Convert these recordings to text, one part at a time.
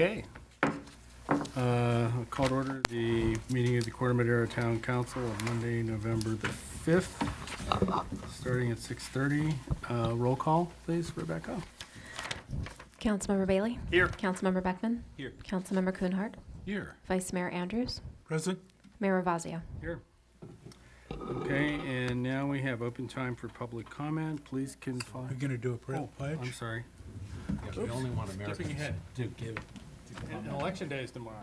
Okay. I'll call to order the meeting of the Corte Madera Town Council on Monday, November the 5th, starting at 6:30. Roll call, please, Rebecca. Councilmember Bailey? Here. Councilmember Beckman? Here. Councilmember Kuhnhart? Here. Vice Mayor Andrews? Present. Mayor Ravazio? Here. Okay, and now we have open time for public comment. Please confine. We're going to do a Oh, pledge. I'm sorry. We only want Americans Skipping ahead. to give. And election day is tomorrow.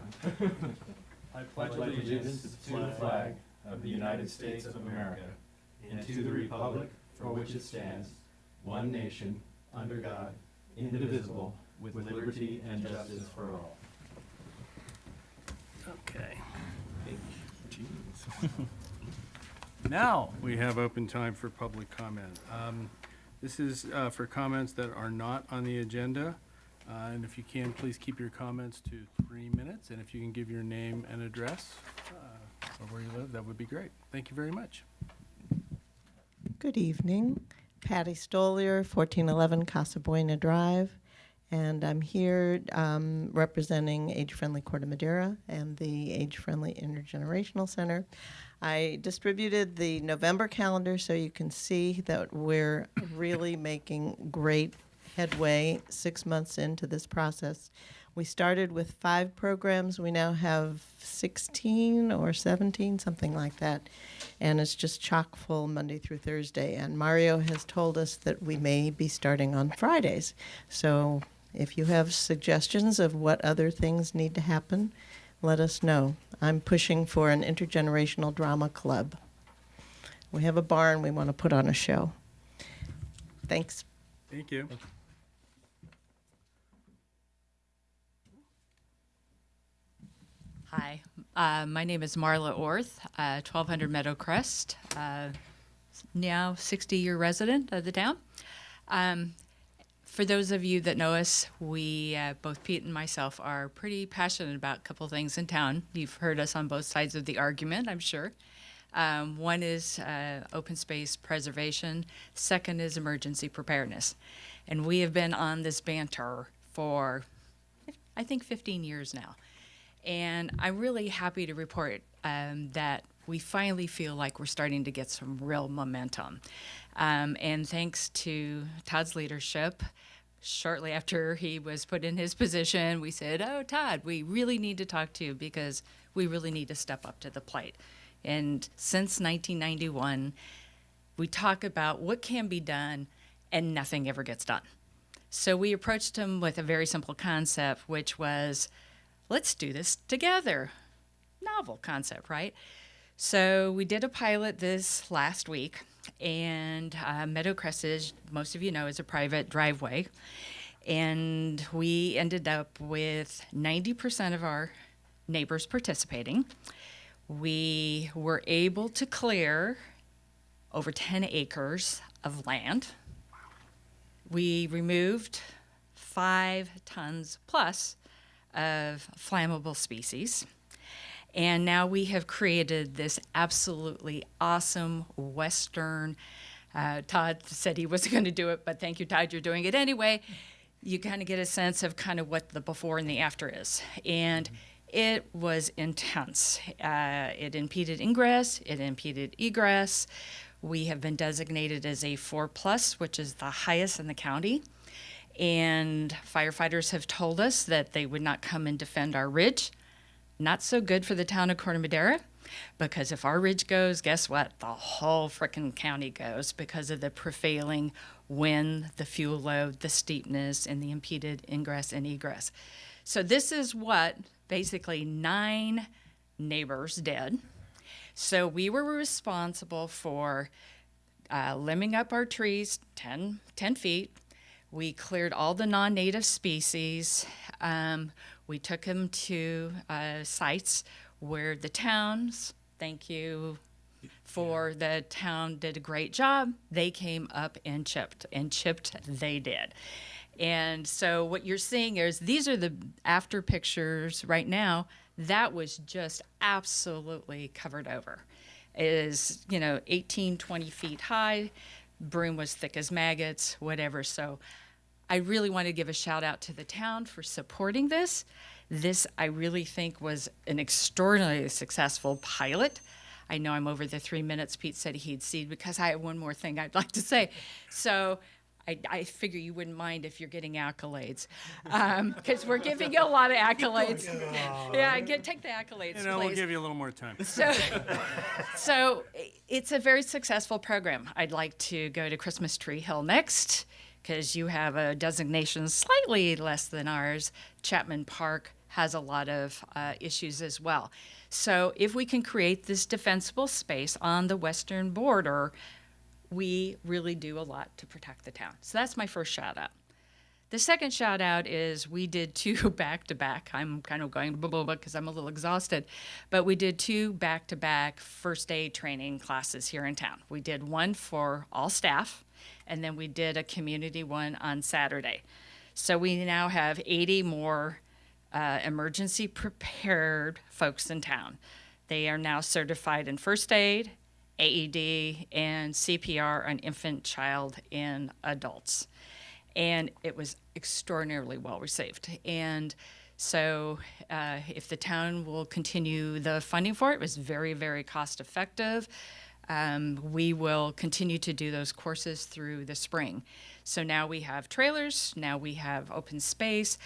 I pledge allegiance to the flag of the United States of America and to the republic for which it stands, one nation, under God, indivisible, with liberty and justice for all. Okay. Now, we have open time for public comment. This is for comments that are not on the agenda. And if you can, please keep your comments to 3 minutes. And if you can give your name and address or where you live, that would be great. Thank you very much. Good evening. Patty Stolier, 1411 Casa Buena Drive. And I'm here representing Age Friendly Corte Madera and the Age Friendly Intergenerational Center. I distributed the November calendar so you can see that we're really making great headway 6 months into this process. We started with 5 programs. We now have 16 or 17, something like that. And it's just chock full Monday through Thursday. And Mario has told us that we may be starting on Fridays. So if you have suggestions of what other things need to happen, let us know. I'm pushing for an intergenerational drama club. We have a barn. We want to put on a show. Thanks. Thank you. Hi, my name is Marla Orth, 1200 Meadowcrest, now 60-year resident of the town. For those of you that know us, we, both Pete and myself, are pretty passionate about a couple things in town. You've heard us on both sides of the argument, I'm sure. One is open space preservation. Second is emergency preparedness. And we have been on this banter for, I think, 15 years now. And I'm really happy to report that we finally feel like we're starting to get some real momentum. And thanks to Todd's leadership, shortly after he was put in his position, we said, oh, Todd, we really need to talk to you because we really need to step up to the plate. And since 1991, we talk about what can be done and nothing ever gets done. So we approached him with a very simple concept, which was, let's do this together. Novel concept, right? So we did a pilot this last week, and Meadowcrest, is, most of you know, is a private driveway. And we ended up with 90% of our neighbors participating. We were able to clear over 10 acres of land. We removed 5 tons plus of flammable species. And now we have created this absolutely awesome Western, Todd said he wasn't going to do it, but thank you, Todd, you're doing it anyway. You kind of get a sense of kind of what the before and the after is. And it was intense. It impeded ingress, it impeded egress. We have been designated as a 4+, which is the highest in the county. And firefighters have told us that they would not come and defend our ridge. Not so good for the town of Corte Madera, because if our ridge goes, guess what? The whole frickin' county goes because of the prevailing wind, the fuel load, the steepness, and the impeded ingress and egress. So this is what basically 9 neighbors did. So we were responsible for limbing up our trees 10 feet. We cleared all the non-native species. We took them to sites where the towns, thank you for the town did a great job. They came up and chipped they did. And so what you're seeing is these are the after pictures right now. That was just absolutely covered over. It is, 18, 20 feet high. Broom was thick as maggots, whatever. So I really want to give a shout out to the town for supporting this. This, I really think, was an extraordinarily successful pilot. I know I'm over the 3 minutes Pete said he'd cede because I have one more thing I'd like to say. So I figure you wouldn't mind if you're getting accolades, because we're giving you a lot of accolades. Yeah, take the accolades, You know, please. we'll give you a little more time. So it's a very successful program. I'd like to go to Christmas Tree Hill next, because you have a designation slightly less than ours. Chapman Park has a lot of issues as well. So if we can create this defensible space on the western border, we really do a lot to protect the town. So that's my first shout out. The second shout out is we did 2 back-to-back. I'm kind of going blah, blah, blah, because I'm a little exhausted. But we did 2 back-to-back first aid training classes here in town. We did one for all staff, and then we did a community one on Saturday. So we now have 80 more emergency prepared folks in town. They are now certified in first aid, AED, and CPR on infant, child, and adults. And it was extraordinarily well received. And so if the town will continue the funding for it, it was very, very cost effective. We will continue to do those courses through the spring. So now we have trailers, now we have open space,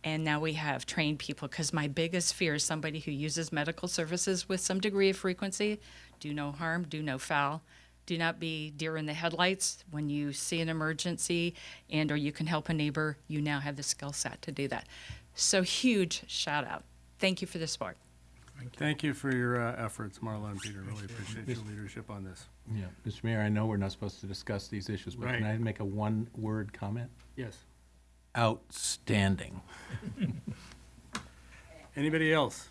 and now we have trained people, because my biggest fear is somebody who uses medical services with some degree of frequency. Do no harm, do no foul. Do not be deer in the headlights. When you see an emergency and or you can help a neighbor, you now have the skill set to do that. So huge shout out. Thank you for the support. Thank you for your efforts, Marla and Peter. Really appreciate your leadership on this. Yeah, Mr. Mayor, I know we're not supposed to discuss these issues, but can Right. I make a one-word comment? Yes. Outstanding. Anybody else?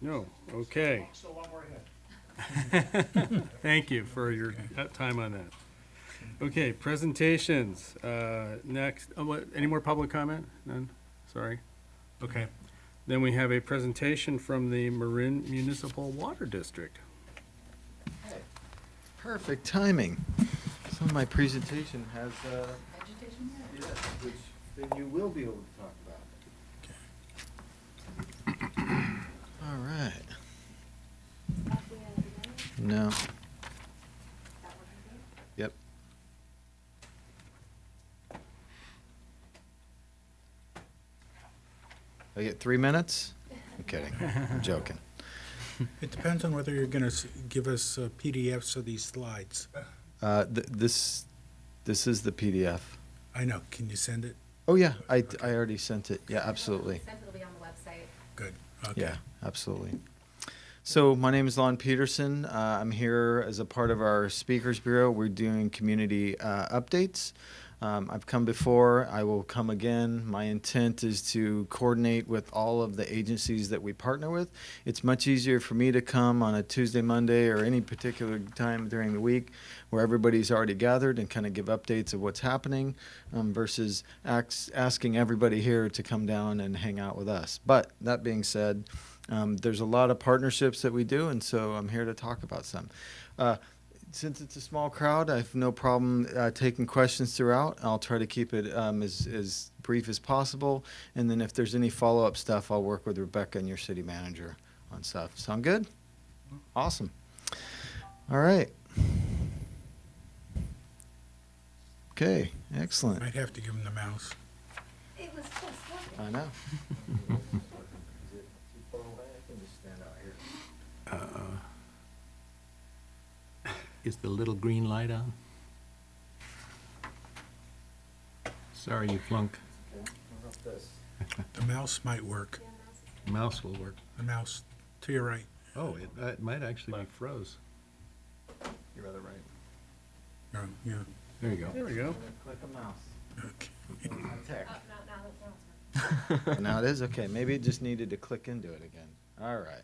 No. Okay. Still one more ahead. Thank you for your time on that. Okay, presentations. Next, any more public comment? None? Sorry. Okay. Then we have a presentation from the Marin Municipal Water District. Perfect timing. So my presentation has, yes, which then you will be able to talk about. All right. No. Yep. I get 3 minutes? I'm kidding. I'm joking. It depends on whether you're going to give us PDFs of these slides. This is the PDF. I know. Can you send it? Oh yeah, I already sent it. Yeah, absolutely. It'll be on the website. Good. Okay. Yeah, absolutely. So my name is Lon Peterson. I'm here as a part of our Speakers Bureau. We're doing community updates. I've come before. I will come again. My intent is to coordinate with all of the agencies that we partner with. It's much easier for me to come on a Tuesday, Monday, or any particular time during the week where everybody's already gathered and kind of give updates of what's happening versus asking everybody here to come down and hang out with us. But that being said, there's a lot of partnerships that we do, and so I'm here to talk about some. Since it's a small crowd, I have no problem taking questions throughout. I'll try to keep it as brief as possible, and then if there's any follow-up stuff, I'll work with Rebecca and your city manager on stuff. Sound good? Awesome. All right. Okay, excellent. Might have to give him the mouse. I know. Is the little green light on? Sorry, you flunk. The mouse might work. Mouse will work. The mouse to your right. Oh, it might actually be froze. You're rather right. Yeah. There you go. There we go. Click a mouse. Okay. Now it is? Okay, maybe it just needed to click into it again. All right.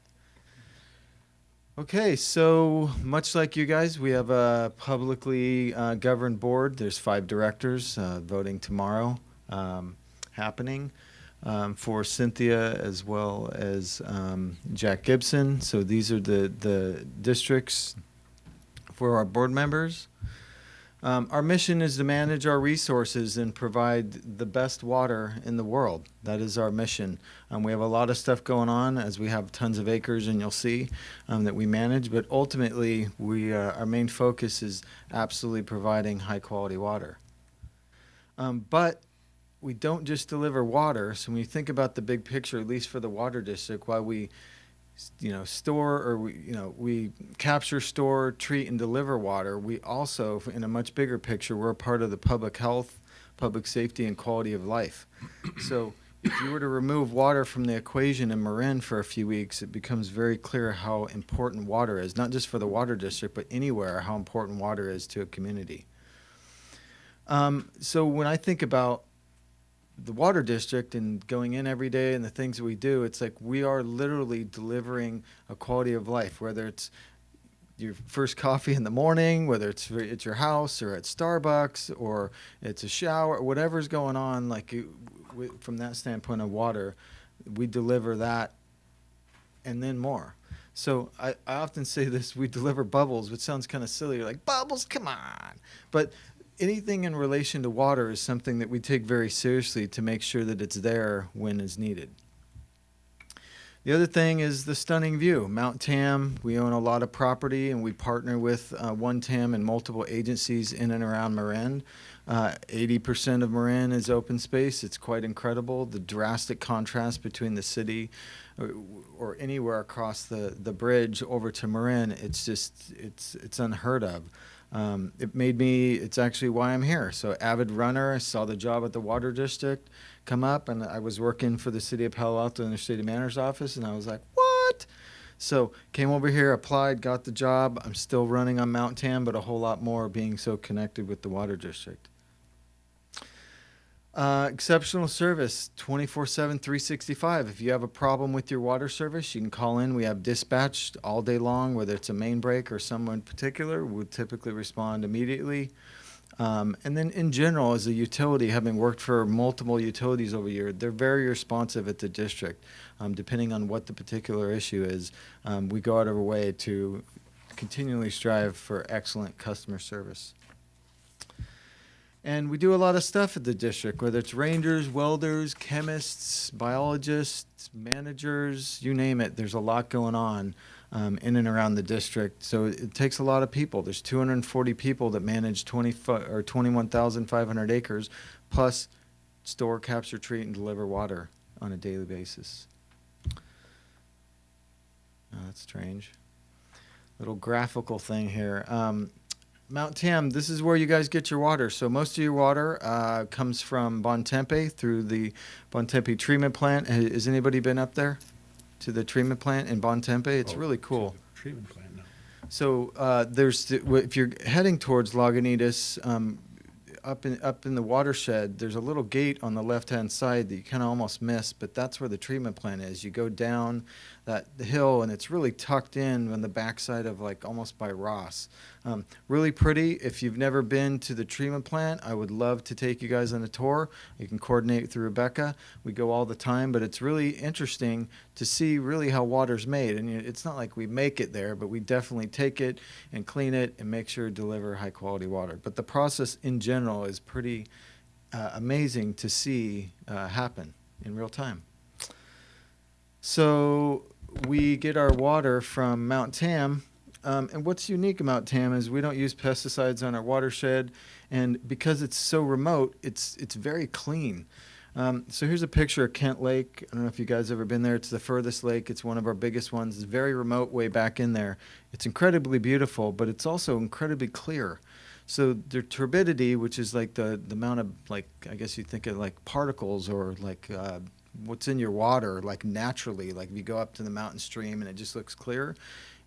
Okay, so much like you guys, we have a publicly governed board. There's 5 directors voting tomorrow happening for Cynthia as well as Jack Gibson. So these are the districts for our board members. Our mission is to manage our resources and provide the best water in the world. That is our mission. We have a lot of stuff going on, as we have tons of acres, and you'll see that we manage. But ultimately, our main focus is absolutely providing high quality water. But we don't just deliver water. So when you think about the big picture, at least for the water district, while we store, or we capture, store, treat, and deliver water, we also, in a much bigger picture, we're a part of the public health, public safety, and quality of life. So if you were to remove water from the equation in Marin for a few weeks, it becomes very clear how important water is, not just for the water district, but anywhere, how important water is to a community. So when I think about the water district and going in every day and the things that we do, it's like we are literally delivering a quality of life, whether it's your first coffee in the morning, whether it's at your house or at Starbucks, or it's a shower, whatever's going on, from that standpoint of water, we deliver that and then more. So I often say this, we deliver bubbles, which sounds kind of silly. You're like, bubbles, come on. But anything in relation to water is something that we take very seriously to make sure that it's there when it's needed. The other thing is the stunning view. Mount Tam, we own a lot of property, and we partner with One Tam and multiple agencies in and around Marin. 80% of Marin is open space. It's quite incredible. The drastic contrast between the city or anywhere across the bridge over to Marin, it's unheard of. It's actually why I'm here. So avid runner, I saw the job at the water district come up, and I was working for the city of Palo Alto in the city manager's office, and I was like, what? So came over here, applied, got the job. I'm still running on Mount Tam, but a whole lot more being so connected with the water district. Exceptional service, 24/7, 365. If you have a problem with your water service, you can call in. We have dispatched all day long, whether it's a main break or someone in particular, we'll typically respond immediately. And then in general, as a utility, having worked for multiple utilities over the years, they're very responsive at the district. Depending on what the particular issue is, we go out of our way to continually strive for excellent customer service. And we do a lot of stuff at the district, whether it's rangers, welders, chemists, biologists, managers, you name it. There's a lot going on in and around the district. So it takes a lot of people. There's 240 people that manage 21,500 acres, plus store, capture, treat, and deliver water on a daily basis. Oh, that's strange. Little graphical thing here. Mount Tam, this is where you guys get your water. So most of your water comes from Bontempe through the Bontempe treatment plant. Has anybody been up there to the treatment plant in Bontempe? It's really cool. Treatment plant, no. So if you're heading towards Lagunitas, up in the watershed, there's a little gate on the left-hand side that you kind of almost miss, but that's where the treatment plant is. You go down the hill, and it's really tucked in on the backside of almost by Ross. Really pretty. If you've never been to the treatment plant, I would love to take you guys on a tour. You can coordinate through Rebecca. We go all the time, but it's really interesting to see really how water's made. And it's not like we make it there, but we definitely take it and clean it and make sure to deliver high quality water. But the process in general is pretty amazing to see happen in real time. So we get our water from Mount Tam, and what's unique about Tam is we don't use pesticides on our watershed, and because it's so remote, it's very clean. So here's a picture of Kent Lake. I don't know if you guys have ever been there. It's the furthest lake. It's one of our biggest ones. It's very remote way back in there. It's incredibly beautiful, but it's also incredibly clear. So the turbidity, which is the amount of I guess you think of particles or what's in your water naturally, if you go up to the mountain stream and it just looks clear,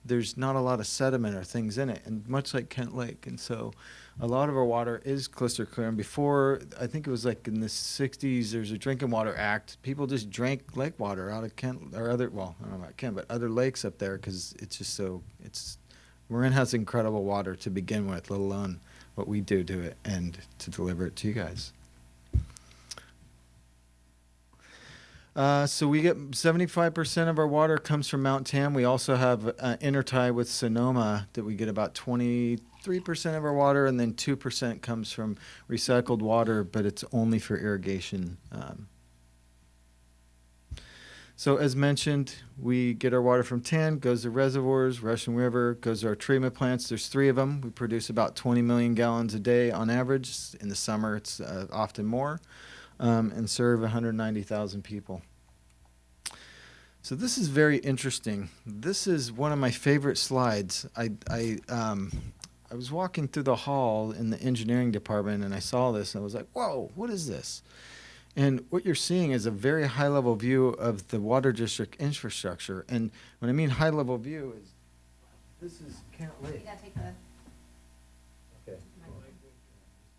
there's not a lot of sediment or things in it, and much like Kent Lake. And so a lot of our water is crystal clear. And before, I think it was in the 60s, there's a Drinking Water Act. People just drank lake water out of Kent or I don't know about Kent, but other lakes up there, because it's just Marin has incredible water to begin with, let alone what we do to it and to deliver it to you guys. So we get 75% of our water comes from Mount Tam. We also have intertie with Sonoma that we get about 23% of our water, and then 2% comes from recycled water, but it's only for irrigation. So as mentioned, we get our water from Tan, goes to reservoirs, Russian River, goes to our treatment plants. There's 3 of them. We produce about 20 million gallons a day on average. In the summer, it's often more. And serve 190,000 people. So this is very interesting. This is one of my favorite slides. I was walking through the hall in the engineering department and I saw this and I was like, whoa, what is this? And what you're seeing is a very high-level view of the water district infrastructure. And when I mean high-level view is, this is Kent Lake. Okay.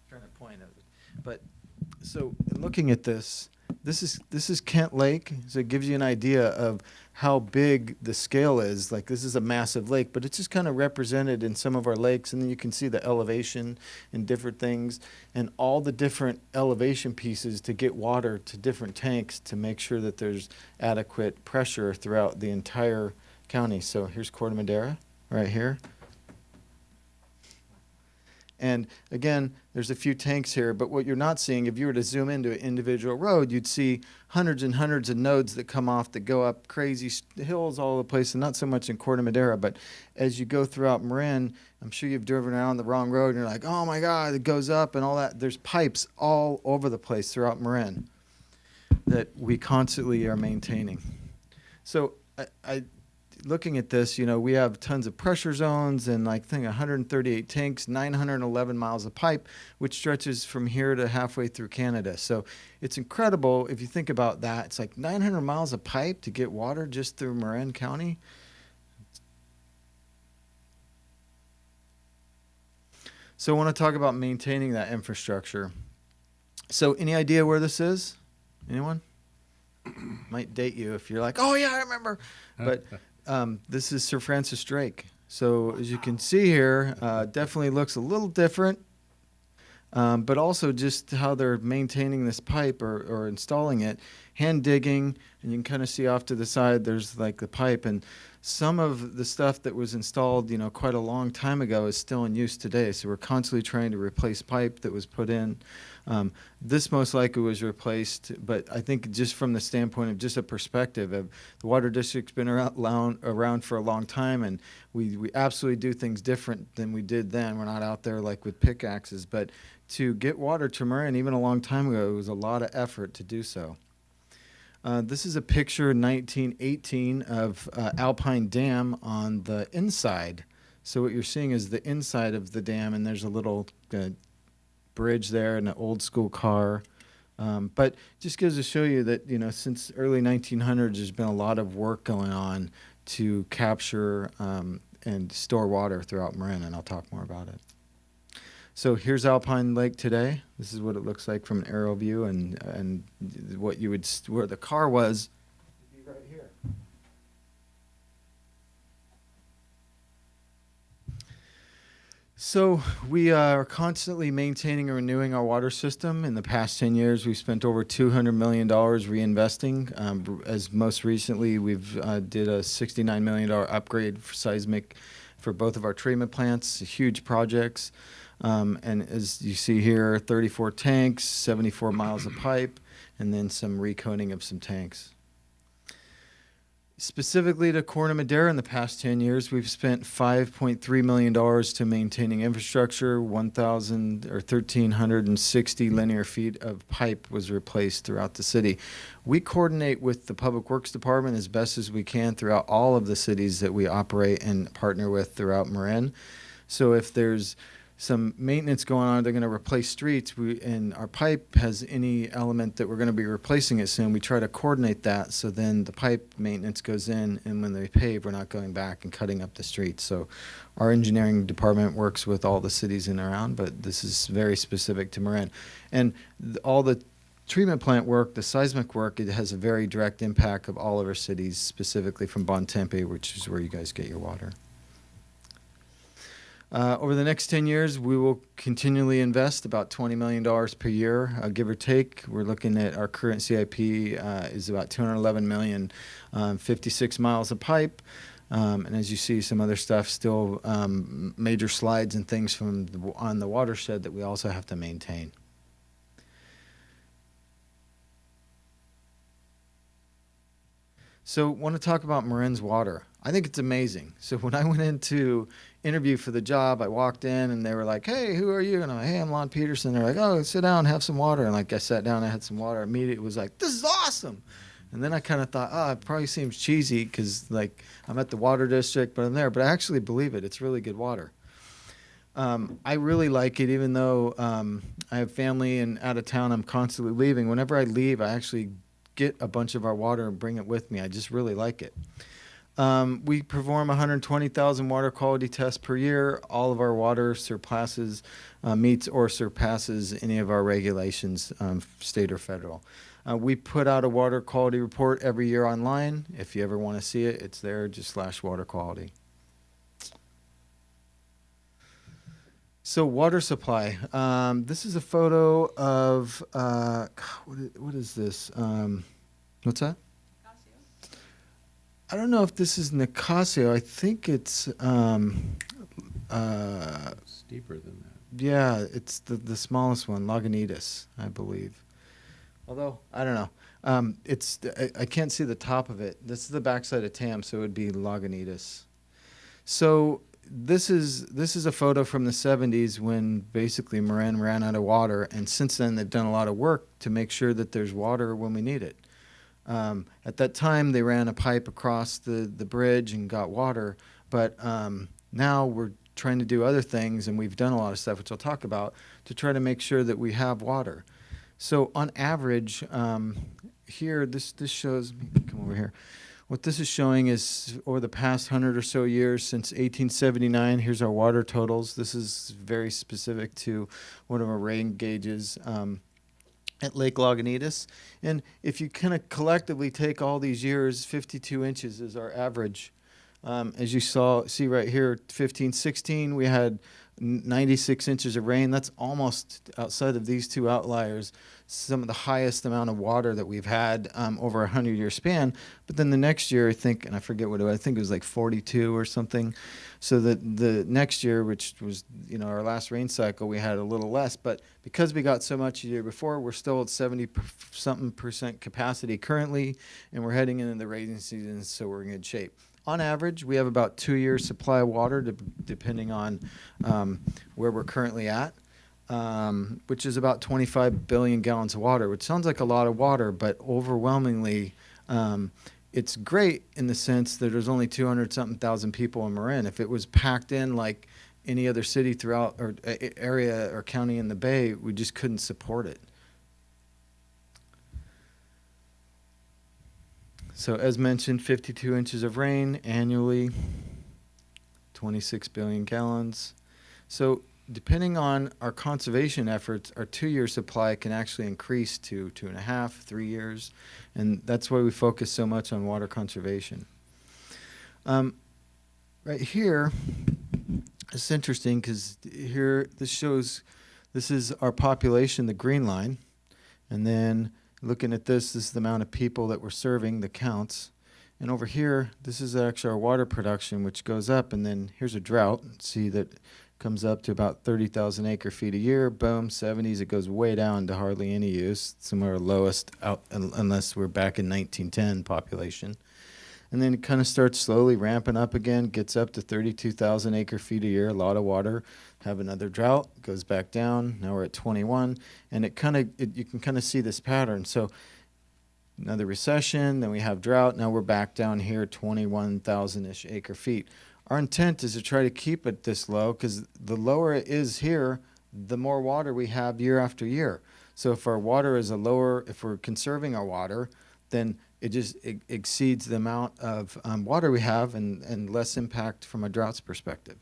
Trying to point at it. But so looking at this is Kent Lake. So it gives you an idea of how big the scale is. Like this is a massive lake, but it's just kind of represented in some of our lakes. And then you can see the elevation and different things and all the different elevation pieces to get water to different tanks to make sure that there's adequate pressure throughout the entire county. So here's Corte Madera right here. And again, there's a few tanks here, but what you're not seeing, if you were to zoom into an individual road, you'd see hundreds and hundreds of nodes that come off that go up crazy hills all over the place, and not so much in Corte Madera, but as you go throughout Marin, I'm sure you've driven around the wrong road and you're like, oh my God, it goes up and all that. There's pipes all over the place throughout Marin that we constantly are maintaining. So looking at this, we have tons of pressure zones and 138 tanks, 911 miles of pipe, which stretches from here to halfway through Canada. So it's incredible if you think about that. It's like 900 miles of pipe to get water just through Marin County. So I want to talk about maintaining that infrastructure. So any idea where this is? Anyone? Might date you if you're like, oh yeah, I remember. But this is Sir Francis Drake. So as you can see here, definitely looks a little different, but also just how they're maintaining this pipe or installing it, hand digging, and you can kind of see off to the side there's like the pipe, and some of the stuff that was installed, quite a long time ago is still in use today. So we're constantly trying to replace pipe that was put in. This most likely was replaced, but I think just from the standpoint of just a perspective of the water district's been around for a long time, and we absolutely do things different than we did then. We're not out there like with pickaxes, but to get water to Marin, even a long time ago, it was a lot of effort to do so. This is a picture in 1918 of Alpine Dam on the inside. So what you're seeing is the inside of the dam, and there's a little bridge there and an old school car. But just goes to show you that, since early 1900s, there's been a lot of work going on to capture and store water throughout Marin, and I'll talk more about it. So here's Alpine Lake today. This is what it looks like from an aerial view, and what you would where the car was would be right here. So we are constantly maintaining and renewing our water system. In the past 10 years, we've spent over $200 million reinvesting. As most recently, we've did a $69 million upgrade for seismic for both of our treatment plants, huge projects. And as you see here, 34 tanks, 74 miles of pipe, and then some recoating of some tanks. Specifically to Corte Madera, in the past 10 years, we've spent $5.3 million to maintaining infrastructure. 1,360 linear feet of pipe was replaced throughout the city. We coordinate with the Public Works Department as best as we can throughout all of the cities that we operate and partner with throughout Marin. So if there's some maintenance going on, they're going to replace streets, and our pipe has any element that we're going to be replacing it soon, we try to coordinate that so then the pipe maintenance goes in, and when they pave, we're not going back and cutting up the streets. So our engineering department works with all the cities in and around, but this is very specific to Marin. And all the treatment plant work, the seismic work, it has a very direct impact of all of our cities, specifically from Bontempe, which is where you guys get your water. Over the next 10 years, we will continually invest about $20 million per year, give or take. We're looking at our current CIP is about $211 million, 56 miles of pipe. And as you see, some other stuff still, major slides and things from on the watershed that we also have to maintain. So want to talk about Marin's water. I think it's amazing. So when I went into interview for the job, I walked in and they were like, "Hey, who are you?" And I'm like, "Hey, I'm Lon Peterson." They're like, "Oh, sit down, have some water." And like I sat down, I had some water. Immediately was like, "This is awesome." And then I kind of thought, oh, it probably seems cheesy because like I'm at the water district, but I'm there. But I actually believe it. It's really good water. I really like it, even though I have family and out of town, I'm constantly leaving. Whenever I leave, I actually get a bunch of our water and bring it with me. I just really like it. We perform 120,000 water quality tests per year. All of our water surpasses, meets or surpasses any of our regulations, state or federal. We put out a water quality report every year online. If you ever want to see it, it's there, just /water quality. So water supply. This is a photo of, what is this? What's that? I don't know if this is Nicasio. I think it's Steeper than that. yeah, it's the smallest one, Lagunitas, I believe. Although I don't know. I can't see the top of it. This is the backside of Tam, so it would be Lagunitas. So this is a photo from the 70s when basically Marin ran out of water, and since then they've done a lot of work to make sure that there's water when we need it. At that time, they ran a pipe across the bridge and got water, but now we're trying to do other things, and we've done a lot of stuff, which I'll talk about, to try to make sure that we have water. So on average, here, this shows, let me come over here. What this is showing is over the past 100 or so years, since 1879, here's our water totals. This is very specific to one of our rain gauges at Lake Lagunitas. And if you kind of collectively take all these years, 52 inches is our average. As you see right here, 15, 16, we had 96 inches of rain. That's almost, outside of these two outliers, some of the highest amount of water that we've had over a 100-year span. But then the next year, I think, and I forget what it was, I think it was like 42 or something. So the next year, which was our last rain cycle, we had a little less. But because we got so much the year before, we're still at 70% capacity currently, and we're heading into the rainy season, so we're in good shape. On average, we have about 2 years supply of water, depending on where we're currently at, which is about 25 billion gallons of water, which sounds like a lot of water, but overwhelmingly, it's great in the sense that there's only 200-something thousand people in Marin. If it was packed in like any other city throughout or area or county in the Bay, we just couldn't support it. So as mentioned, 52 inches of rain annually, 26 billion gallons. So depending on our conservation efforts, our 2-year supply can actually increase to 2.5, 3 years. And that's why we focus so much on water conservation. Right here, it's interesting because here, this is our population, the green line. And then looking at this is the amount of people that we're serving, the counts. And over here, this is actually our water production, which goes up. And then here's a drought. See that comes up to about 30,000 acre feet a year. Boom, 70s, it goes way down to hardly any use. Somewhere lowest out, unless we're back in 1910 population. And then it kind of starts slowly ramping up again, gets up to 32,000 acre feet a year, a lot of water. Have another drought, goes back down. Now we're at 21, and you can kind of see this pattern. So another recession, then we have drought. Now we're back down here, 21,000-ish acre feet. Our intent is to try to keep it this low because the lower it is here, the more water we have year after year. So if our water is if we're conserving our water, then it just exceeds the amount of water we have and less impact from a drought's perspective.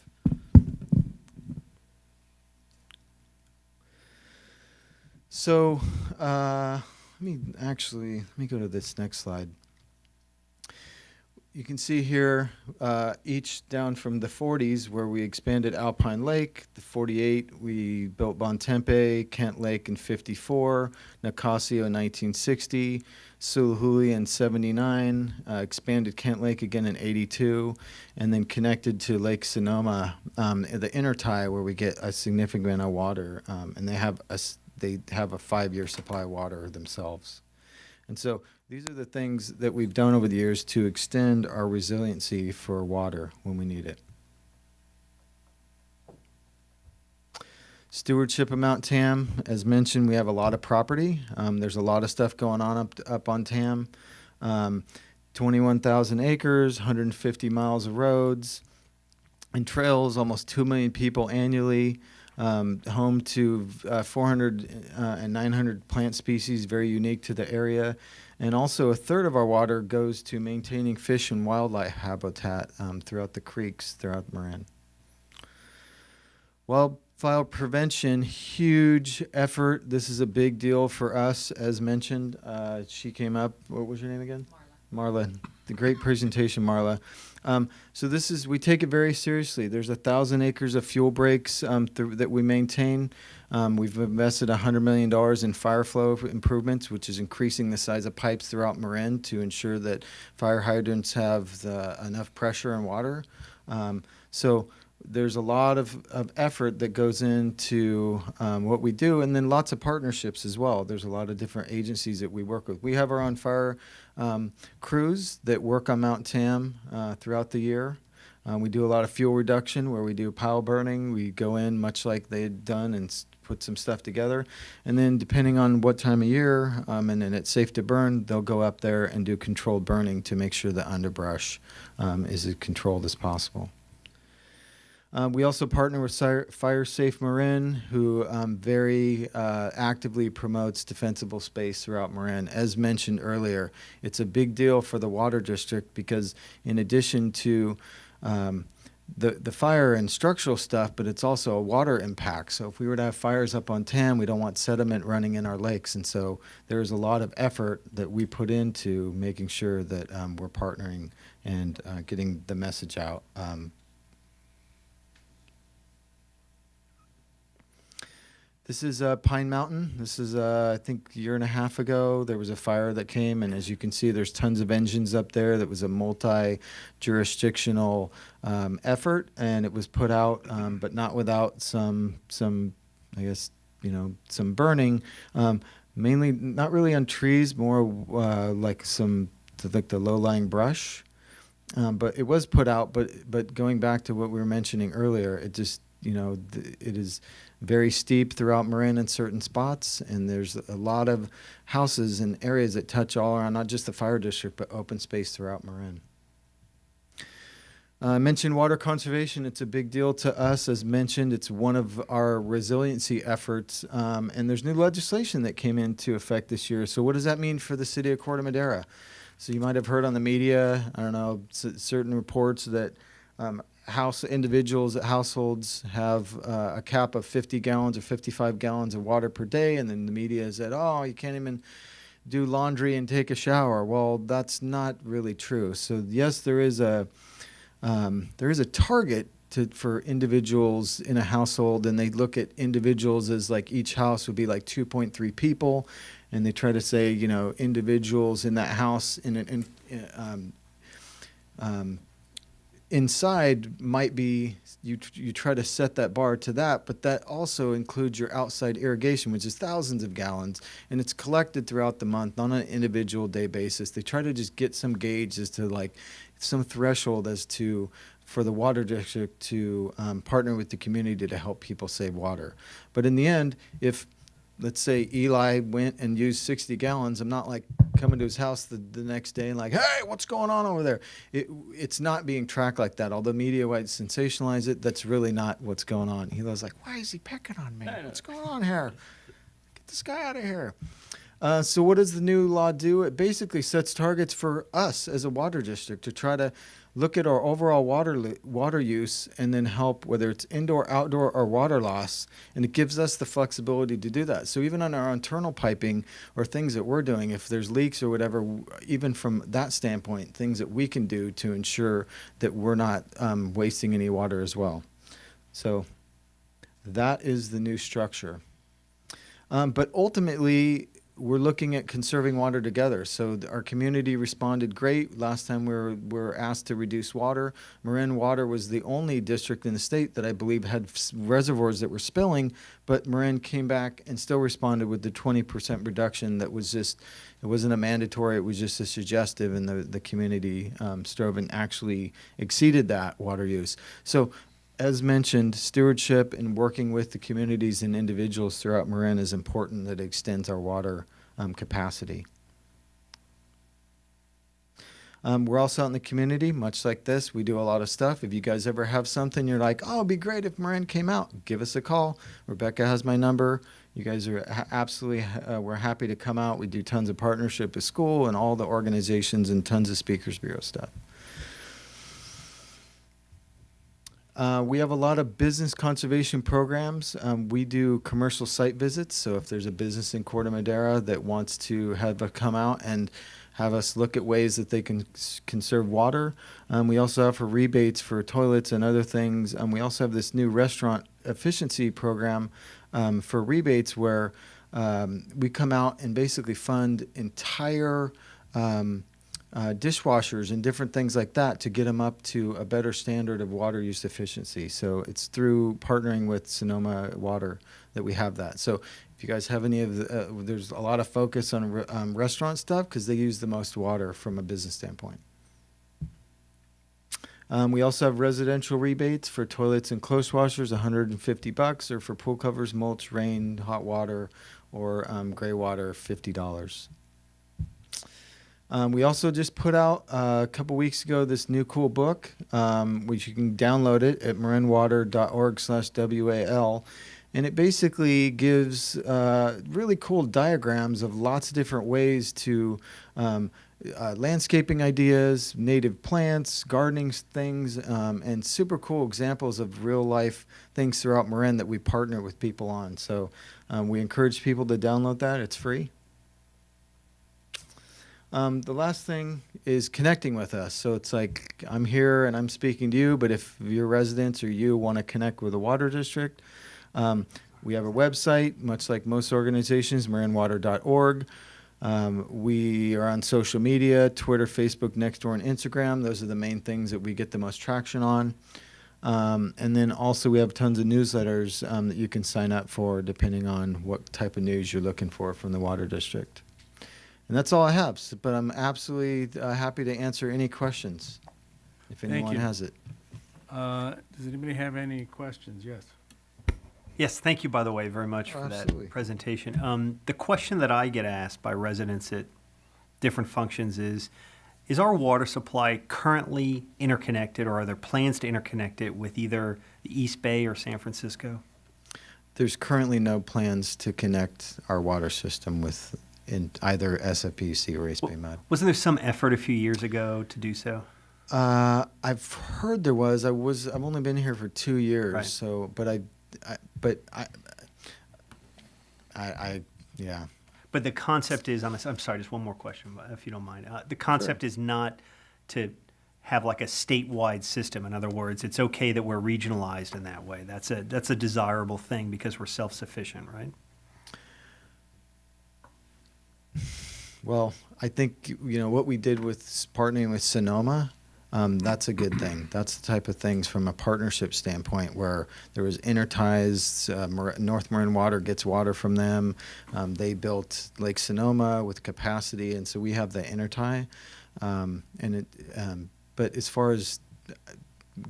So let me go to this next slide. you can see here each down from the 40s where we expanded Alpine Lake, the 48 we built Bontempe, Kent Lake in 54, Nicasio in 1960, Suluhuli in 79, expanded Kent Lake again in 82, and then connected to Lake Sonoma, the intertie where we get a significant amount of water, and they have a 5-year supply of water themselves. And so these are the things that we've done over the years to extend our resiliency for water when we need it. Stewardship of Mount Tam, as mentioned, we have a lot of property. There's a lot of stuff going on up on Tam. 21,000 acres, 150 miles of roads and trails, almost 2 million people annually. Home to 400 and 900 plant species, very unique to the area. And also a third of our water goes to maintaining fish and wildlife habitat throughout the creeks, throughout Marin. Wildfire prevention, huge effort. This is a big deal for us, as mentioned. She came up, what was your name again? Marla. The great presentation, Marla. So we take it very seriously. There's 1,000 acres of fuel breaks that we maintain. We've invested $100 million in fire flow improvements, which is increasing the size of pipes throughout Marin to ensure that fire hydrants have enough pressure and water. So there's a lot of effort that goes into what we do, and then lots of partnerships as well. There's a lot of different agencies that we work with. We have our own fire crews that work on Mount Tam throughout the year. We do a lot of fuel reduction where we do pile burning. We go in much like they had done and put some stuff together. And then depending on what time of year and then it's safe to burn, they'll go up there and do controlled burning to make sure the underbrush is as controlled as possible. We also partner with Fire Safe Marin, who very actively promotes defensible space throughout Marin. As mentioned earlier, it's a big deal for the water district because in addition to the fire and structural stuff, but it's also a water impact. So if we were to have fires up on Tam, we don't want sediment running in our lakes. And so there's a lot of effort that we put into making sure that we're partnering and getting the message out. This is Pine Mountain. This is, I think, a year and a half ago. There was a fire that came, and as you can see, there's tons of engines up there. That was a multi-jurisdictional effort, and it was put out, but not without some, I guess, some burning. Mainly, not really on trees, more like the low-lying brush. But it was put out. But going back to what we were mentioning earlier, it just, it is very steep throughout Marin in certain spots, and there's a lot of houses and areas that touch all around, not just the fire district, but open space throughout Marin. I mentioned water conservation. It's a big deal to us. As mentioned, it's one of our resiliency efforts, and there's new legislation that came into effect this year. So what does that mean for the city of Corte Madera? So you might have heard on the media, I don't know, certain reports that households have a cap of 50 gallons or 55 gallons of water per day, and then the media said, oh, you can't even do laundry and take a shower. Well, that's not really true. So yes, there is a target for individuals in a household, and they look at individuals as like each house would be like 2.3 people, and they try to say, individuals in that house inside might be, you try to set that bar to that, but that also includes your outside irrigation, which is thousands of gallons, and it's collected throughout the month on an individual day basis. They try to just get some gauge as to like some threshold as to for the water district to partner with the community to help people save water. But in the end, if let's say Eli went and used 60 gallons, I'm not like coming to his house the next day and like, hey, what's going on over there? It's not being tracked like that. Although media might sensationalize it, that's really not what's going on. Eli's like, why is he picking on me? What's going on here? Get this guy out of here. So what does the new law do? It basically sets targets for us as a water district to try to look at our overall water use and then help, whether it's indoor, outdoor, or water loss, and it gives us the flexibility to do that. So even on our internal piping or things that we're doing, if there's leaks or whatever, even from that standpoint, things that we can do to ensure that we're not wasting any water as well. So that is the new structure. But ultimately, we're looking at conserving water together. So our community responded great. Last time we were asked to reduce water. Marin Water was the only district in the state that I believe had reservoirs that were spilling, but Marin came back and still responded with the 20% reduction that was just, it wasn't a mandatory, it was just a suggestive, and the community strove and actually exceeded that water use. So as mentioned, stewardship and working with the communities and individuals throughout Marin is important. That extends our water capacity. We're also out in the community, much like this. We do a lot of stuff. If you guys ever have something, you're like, oh, it'd be great if Marin came out, give us a call. Rebecca has my number. You guys are absolutely, we're happy to come out. We do tons of partnership with school and all the organizations and tons of Speakers Bureau stuff. We have a lot of business conservation programs. We do commercial site visits. So if there's a business in Corte Madera that wants to have a come out and have us look at ways that they can conserve water. We also offer rebates for toilets and other things. We also have this new restaurant efficiency program for rebates where we come out and basically fund entire dishwashers and different things like that to get them up to a better standard of water use efficiency. So it's through partnering with Sonoma Water that we have that. So if you guys have any of the, there's a lot of focus on restaurant stuff because they use the most water from a business standpoint. We also have residential rebates for toilets and clothes washers, $150, or for pool covers, mulch, rain, hot water, or gray water, $50. We also just put out a couple weeks ago this new cool book, which you can download it at marinwater.org/WAL. And it basically gives really cool diagrams of lots of different ways to landscaping ideas, native plants, gardening things, and super cool examples of real life things throughout Marin that we partner with people on. So we encourage people to download that. It's free. The last thing is connecting with us. So it's like I'm here and I'm speaking to you, but if your residents or you want to connect with the water district, we have a website, much like most organizations, marinwater.org. We are on social media, Twitter, Facebook, Nextdoor, and Instagram. Those are the main things that we get the most traction on. And then also we have tons of newsletters that you can sign up for depending on what type of news you're looking for from the water district. And that's all I have, but I'm absolutely happy to answer any questions if anyone has it. Does anybody have any questions? Yes. Yes, thank you, by the way, very much for that presentation. The question that I get asked by residents at different functions is our water supply currently interconnected, or are there plans to interconnect it with either the East Bay or San Francisco? There's currently no plans to connect our water system with in either SFPUC or East Bay Med. Wasn't there some effort a few years ago to do so? I've heard there was. I've only been here for 2 years, right. So yeah. But the concept is, I'm sorry, just one more question, if you don't mind. The concept is not to have like a statewide system. In other words, it's okay that we're regionalized in that way. That's a desirable thing because we're self-sufficient, right? Well, I think, what we did with partnering with Sonoma, that's a good thing. That's the type of things from a partnership standpoint where there was interties. North Marin Water gets water from them. They built Lake Sonoma with capacity, and so we have the intertie. But as far as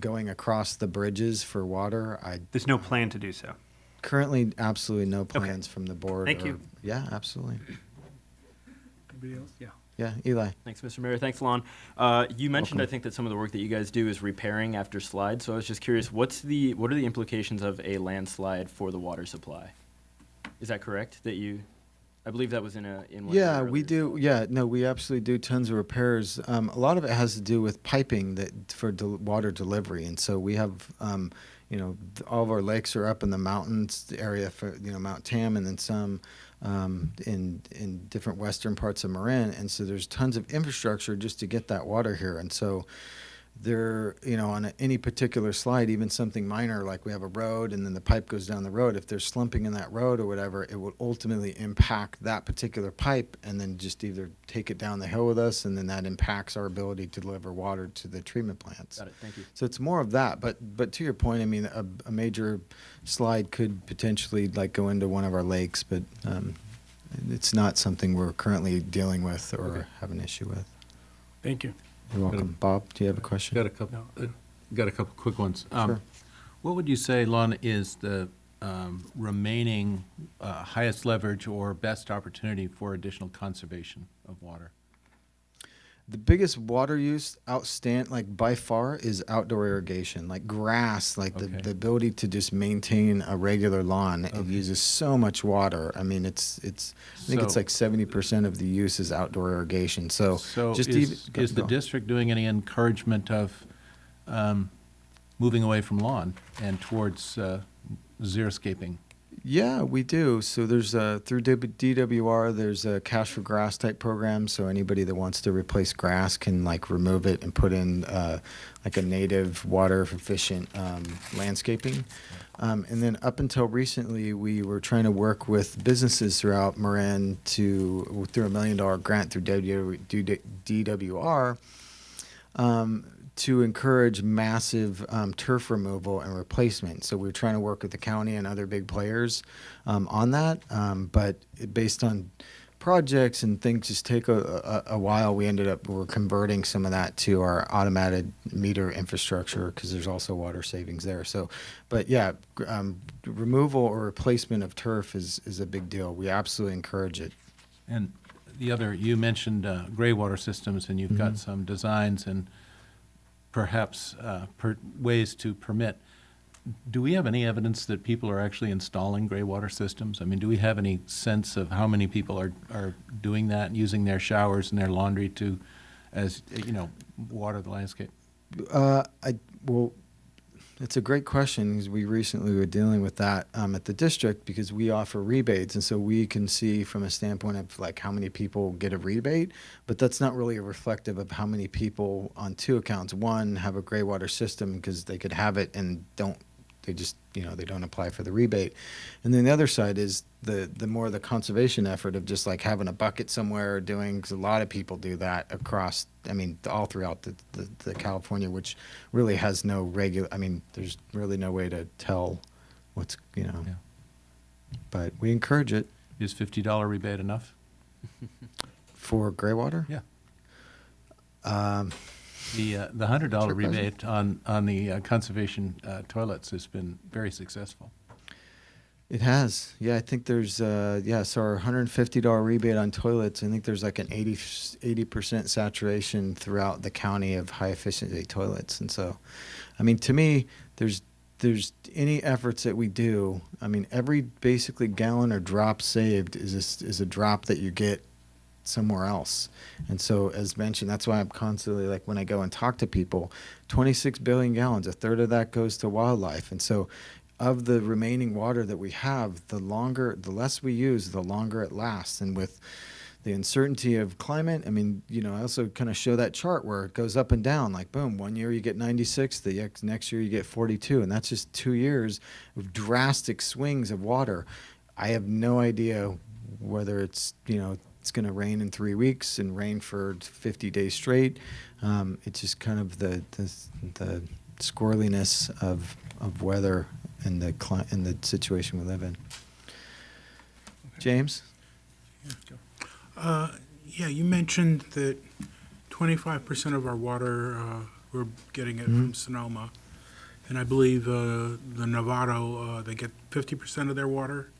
going across the bridges for water, there's no plan to do so. Currently, absolutely no plans from the board. Thank you. Yeah, absolutely. Anybody else? Yeah. Yeah, Eli. Thanks, Mr. Mayor. Thanks, Lon. You mentioned, I think, that some of the work that you guys do is repairing after slides. So I was just curious, what are the implications of a landslide for the water supply? Is that correct? That you? I believe that was in one. Yeah, of the we earlier do. Yeah, no, we absolutely do tons of repairs. A lot of it has to do with piping that for water delivery, and so we have, all of our lakes are up in the mountains area for Mount Tam, and then some in different western parts of Marin, and so there's tons of infrastructure just to get that water here, and so. There, on any particular slide, even something minor like we have a road and then the pipe goes down the road, if there's slumping in that road or whatever, it will ultimately impact that particular pipe and then just either take it down the hill with us, and then that impacts our ability to deliver water to the treatment plants. Got it. Thank you. So it's more of that. But to your point, I mean, a major slide could potentially go into one of our lakes, but it's not something we're currently dealing with or have an issue with. Thank you. You're welcome. Bob, do you have a question? Got a couple quick ones. Sure. What would you say, Lon, is the remaining highest leverage or best opportunity for additional conservation of water? The biggest water use by far is outdoor irrigation, like grass, the ability to just maintain a regular lawn. It uses so much water. I mean, I think it's like 70% of the use is outdoor irrigation. So just is the district doing any encouragement of moving away from lawn and towards xeriscaping? Yeah, we do. So there's through DWR, there's a cash for grass type program. So anybody that wants to replace grass can remove it and put in a native water efficient landscaping. And then up until recently, we were trying to work with businesses throughout Marin through $1 million grant through DWR. To encourage massive turf removal and replacement. So we're trying to work with the county and other big players on that. But based on projects and things just take a while, we're converting some of that to our automated meter infrastructure because there's also water savings there. So, but yeah, removal or replacement of turf is a big deal. We absolutely encourage it. And you mentioned gray water systems, and you've got some designs and perhaps ways to permit. Do we have any evidence that people are actually installing gray water systems? I mean, do we have any sense of how many people are doing that and using their showers and their laundry to, water the landscape? It's a great question because we recently were dealing with that at the district because we offer rebates, and so we can see from a standpoint of how many people get a rebate, but that's not really reflective of how many people on two accounts. One, have a gray water system because they could have it and they don't apply for the rebate. And then the other side is the more the conservation effort of just having a bucket somewhere because a lot of people do that across, all throughout the California, which really has no there's really no way to tell what's, but we encourage it. Is $50 rebate enough? For gray water? Yeah. The $100 rebate on the conservation toilets has been very successful. It has. Yeah, I think there's, so our $150 rebate on toilets, I think there's an 80% saturation throughout the county of high efficiency toilets. And so, to me, there's any efforts that we do, every basically gallon or drop saved is a drop that you get somewhere else. And so, as mentioned, that's why I'm constantly when I go and talk to people, 26 billion gallons, a third of that goes to wildlife. And so of the remaining water that we have, the less we use, the longer it lasts. And with the uncertainty of climate, I also kind of show that chart where it goes up and down, boom, 1 year you get 96, the next year you get 42. And that's just 2 years of drastic swings of water. I have no idea whether it's going to rain in 3 weeks and rain for 50 days straight. It's just kind of the squirreliness of weather and the situation we live in. James? You mentioned that 25% of our water, we're getting it from Sonoma. And I believe the Novato, they get 50% of their water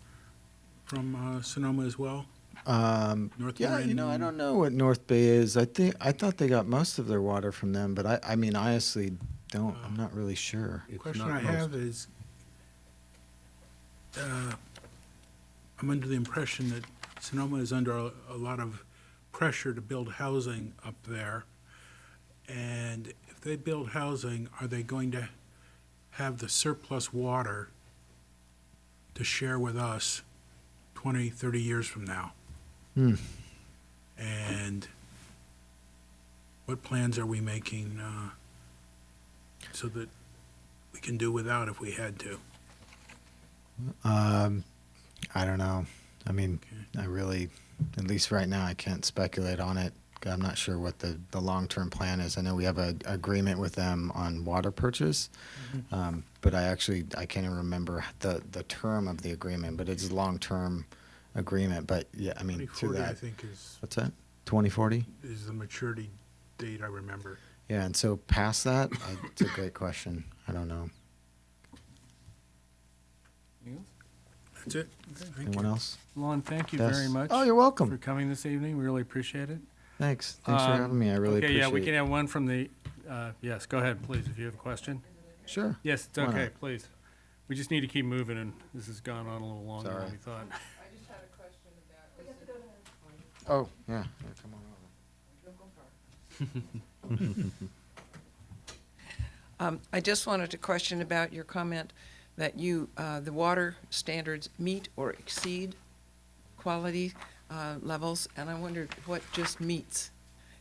from Sonoma as well. North Marin. I don't know what North Bay is. I thought they got most of their water from them, but I honestly don't. I'm not really sure. The question I have is, I'm under the impression that Sonoma is under a lot of pressure to build housing up there. And if they build housing, are they going to have the surplus water to share with us 20, 30 years from now? And what plans are we making so that we can do without if we had to? I don't know. I mean, I really, at least right now, I can't speculate on it. I'm not sure what the long-term plan is. I know we have an agreement with them on water purchase, but I can't even remember the term of the agreement, but it's a long-term agreement. But yeah, I mean, through 2040, that. I think, is 2040? the maturity date, I remember. Yeah, and so past that, it's a great question. I don't know. That's it. Thank Anyone you. else? Lon, thank you Yes. very much. Oh, you're For welcome. coming this evening. We really appreciate it. Thanks. Thanks for having me. I really okay, appreciate yeah, we it. can have one from the, yes, go ahead, please, if you have a question. Sure. Yes, it's Why okay, not? please. We just need to keep moving, and this has gone on a little longer than Sorry. we thought. Oh, yeah. Come on over. I just wanted to question about your comment that the water standards meet or exceed quality levels, and I wondered what just meets.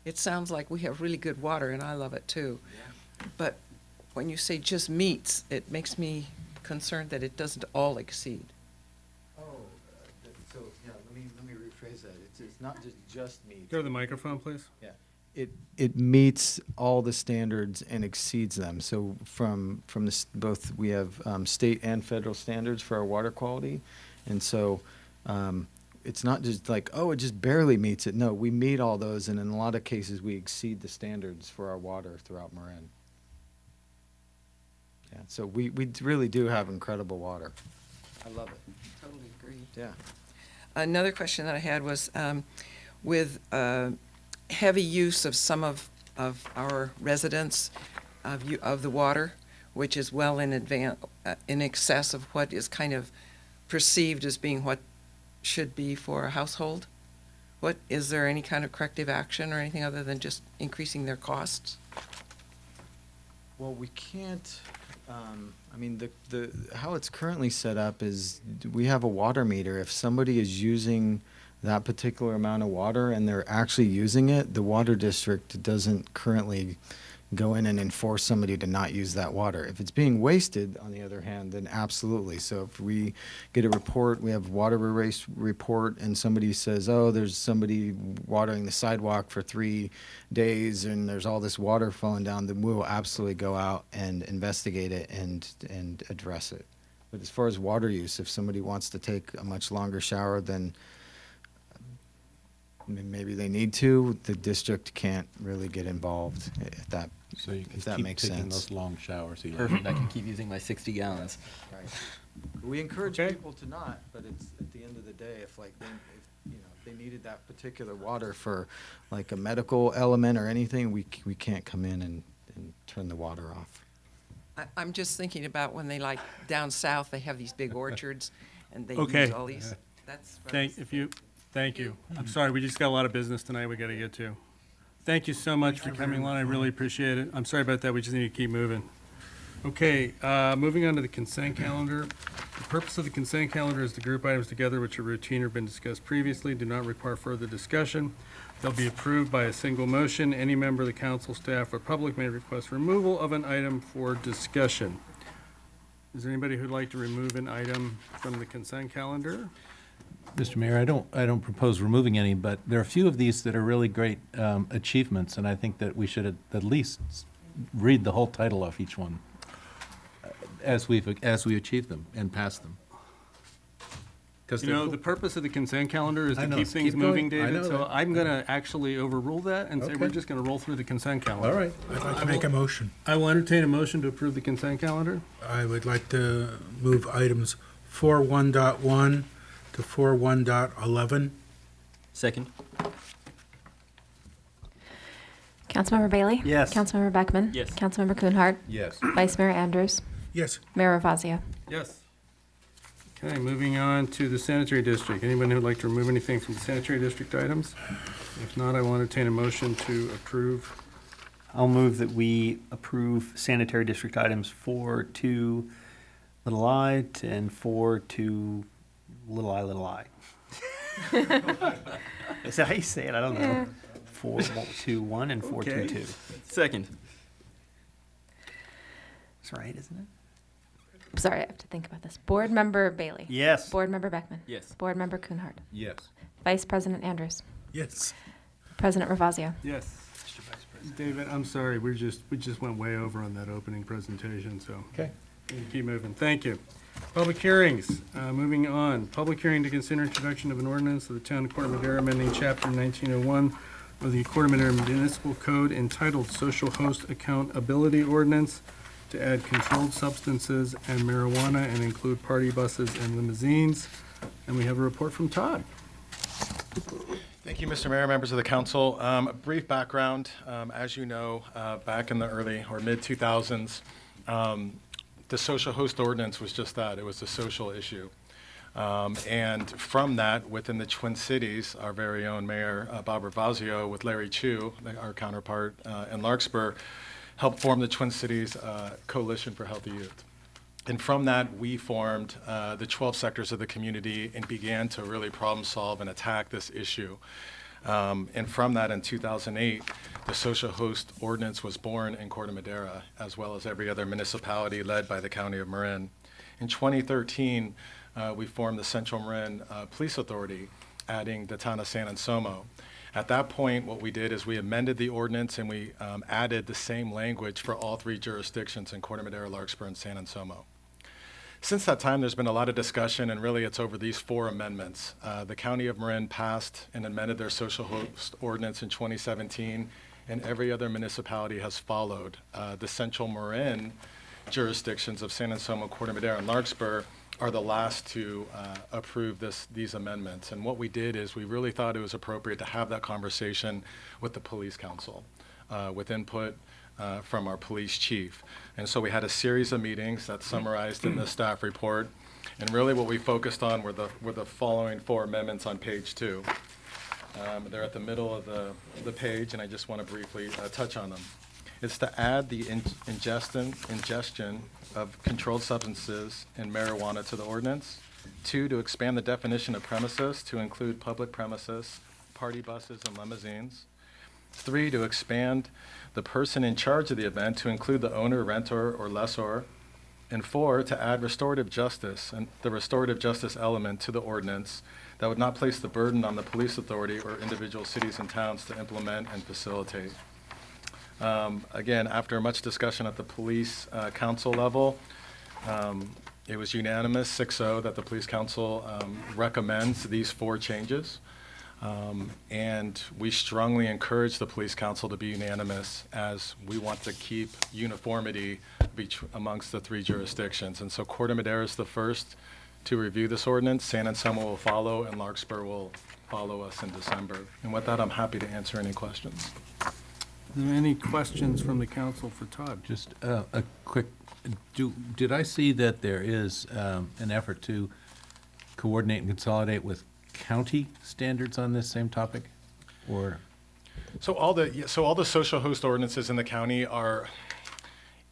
It sounds like we have really good water, and I love it too. But when you say just meets, it makes me concerned that it doesn't all exceed. Oh, so yeah, let me rephrase that. It's not just meat. Go to the microphone, please. Yeah. It meets all the standards and exceeds them. So from both, we have state and federal standards for our water quality. And so it's not just like, oh, it just barely meets it. No, we meet all those, and in a lot of cases, we exceed the standards for our water throughout Marin. Yeah, so we really do have incredible water. I love it. Totally agree. Yeah. Another question that I had was with heavy use of some of our residents of the water, which is well in excess of what is kind of perceived as being what should be for a household. Is there any kind of corrective action or anything other than just increasing their costs? Well, we can't, I mean, the how it's currently set up is we have a water meter. If somebody is using that particular amount of water and they're actually using it, the water district doesn't currently go in and enforce somebody to not use that water. If it's being wasted, on the other hand, then absolutely. So if we get a report, we have water erase report, and somebody says, oh, there's somebody watering the sidewalk for 3 days and there's all this water falling down, then we will absolutely go out and investigate it and address it. But as far as water use, if somebody wants to take a much longer shower than maybe they need to, the district can't really get involved if that, So you can if that keep makes taking sense. those long showers. Eli. Perfect. I can keep using my 60 gallons. Right. We encourage Okay. people to not, but it's at the end of the day, if they needed that particular water for like a medical element or anything, we can't come in and turn the water off. I'm just thinking about when they, like, down south, they have these big orchards, and they Okay. use all these, that's. what I was- Thank you. I'm sorry, we just got a lot of business tonight we gotta get to. Thank you so much for coming, Lon. I really appreciate it. I'm sorry about that. We just need to keep moving. Okay, moving on to the consent calendar. The purpose of the consent calendar is to group items together which are routine or been discussed previously, do not require further discussion. They'll be approved by a single motion. Any member of the council, staff, or public may request removal of an item for discussion. Is there anybody who'd like to remove an item from the consent calendar? Mr. Mayor, I don't propose removing any, but there are a few of these that are really great achievements, and I think that we should at least read the whole title off each one as we achieve them and pass them. You know, the purpose of the consent calendar is I to know, keep keep things going. moving, I David, know so that. I'm gonna actually overrule that and say we're Okay. just gonna roll through the consent calendar. All right. I'd like to make a motion. I will entertain a motion to approve the consent calendar. I would like to move items 4.1.1 to 4.1.11. Second. Councilmember Bailey? Yes. Councilmember Beckman? Yes. Councilmember Kuhnhart? Yes. Vice Mayor Andrews? Yes. Mayor Ravazio? Yes. Okay, moving on to the sanitary district. Anyone who'd like to remove anything from the sanitary district items? If not, I will entertain a motion to approve. I'll move that we approve sanitary district items 4 to little I and 4 to little I. Is that how you say it? I don't know. 4-2-1 and 4-2-2. Second. That's right, isn't it? Sorry, I have to think about this. Board Member Bailey. Yes. Board Member Beckman. Yes. Board Member Kuhnhart. Yes. Vice President Andrews. Yes. President Ravazio. Yes. David, I'm sorry, we just went way over on that opening presentation, so. Okay. Keep moving. Thank you. Public hearings, moving on. Public hearing to consider introduction of an ordinance of the Town of Corte Madera amending Chapter 1901 of the Corte Madera Municipal Code entitled Social Host Accountability Ordinance to add controlled substances and marijuana and include party buses and limousines. And we have a report from Todd. Thank you, Mr. Mayor, members of the council. A brief background, as you know, back in the early or mid-2000s, the social host ordinance was just that. It was a social issue. And from that, within the Twin Cities, our very own Mayor Bob Ravazio with Larry Chu, our counterpart in Larkspur, helped form the Twin Cities Coalition for Healthy Youth. And from that, we formed the 12 sectors of the community and began to really problem solve and attack this issue. And from that, in 2008, the social host ordinance was born in Corte Madera, as well as every other municipality led by the County of Marin. In 2013, we formed the Central Marin Police Authority, adding the town of San Anselmo. At that point, what we did is we amended the ordinance and we added the same language for all three jurisdictions in Corte Madera, Larkspur, and San Anselmo. Since that time, there's been a lot of discussion, and really it's over these 4 amendments. The County of Marin passed and amended their social host ordinance in 2017, and every other municipality has followed. The Central Marin jurisdictions of San Anselmo, Corte Madera, and Larkspur are the last to approve these amendments. And what we did is we really thought it was appropriate to have that conversation with the police council, with input from our police chief. And so we had a series of meetings that's summarized in the staff report. And really what we focused on were the following 4 amendments on page 2. They're at the middle of the page, and I just want to briefly touch on them. It's to add the ingestion of controlled substances and marijuana to the ordinance. 2, to expand the definition of premises to include public premises, party buses, and limousines. 3, to expand the person in charge of the event to include the owner, renter, or lessor. And 4, to add restorative justice and the restorative justice element to the ordinance that would not place the burden on the police authority or individual cities and towns to implement and facilitate. Again, after much discussion at the police council level, it was unanimous, 6-0, that the police council recommends these 4 changes. And we strongly encourage the police council to be unanimous, as we want to keep uniformity amongst the 3 jurisdictions. And so Corte Madera is the first to review this ordinance. San Anselmo will follow, and Larkspur will follow us in December. And with that, I'm happy to answer any questions. Are there any questions from the council for Todd? Just a quick, did I see that there is an effort to coordinate and consolidate with county standards on this same topic? Or? So all the social host ordinances in the county are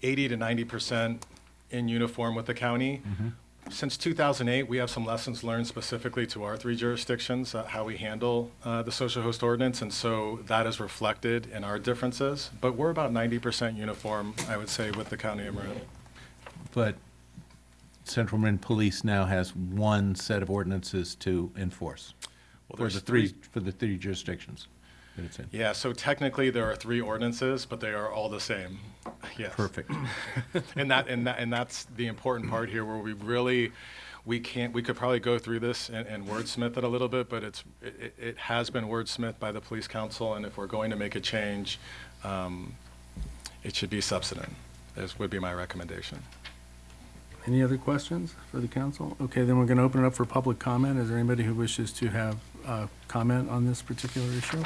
80 to 90% in uniform with the county. Mm-hmm. Since 2008, we have some lessons learned specifically to our 3 jurisdictions, how we handle the social host ordinance, and so that is reflected in our differences. But we're about 90% uniform, I would say, with the County of Marin. But Central Marin Police now has one set of ordinances to enforce Well, for there's the three jurisdictions that it's in. Yeah, so technically there are 3 ordinances, but they are all the same. Yes. Perfect. and that's the important part here, where we could probably go through this and wordsmith it a little bit, but it has been wordsmithed by the police council, and if we're going to make a change, it should be substantive. This would be my recommendation. Any other questions for the council? Okay, then we're going to open it up for public comment. Is there anybody who wishes to have comment on this particular issue?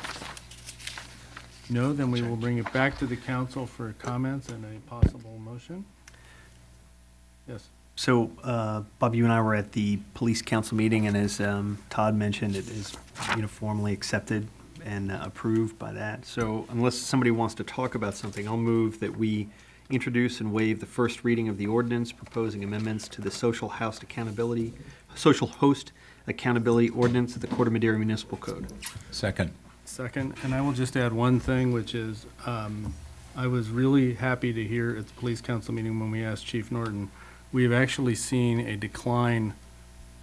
No, then we will bring it back to the council for comments and a possible motion. Yes. So, Bob, you and I were at the police council meeting, and as Todd mentioned, it is uniformly accepted and approved by that. So unless somebody wants to talk about something, I'll move that we introduce and waive the first reading of the ordinance proposing amendments to the social host accountability ordinance of the Corte Madera Municipal Code. Second. Second, and I will just add one thing, which is, I was really happy to hear at the police council meeting when we asked Chief Norton, we have actually seen a decline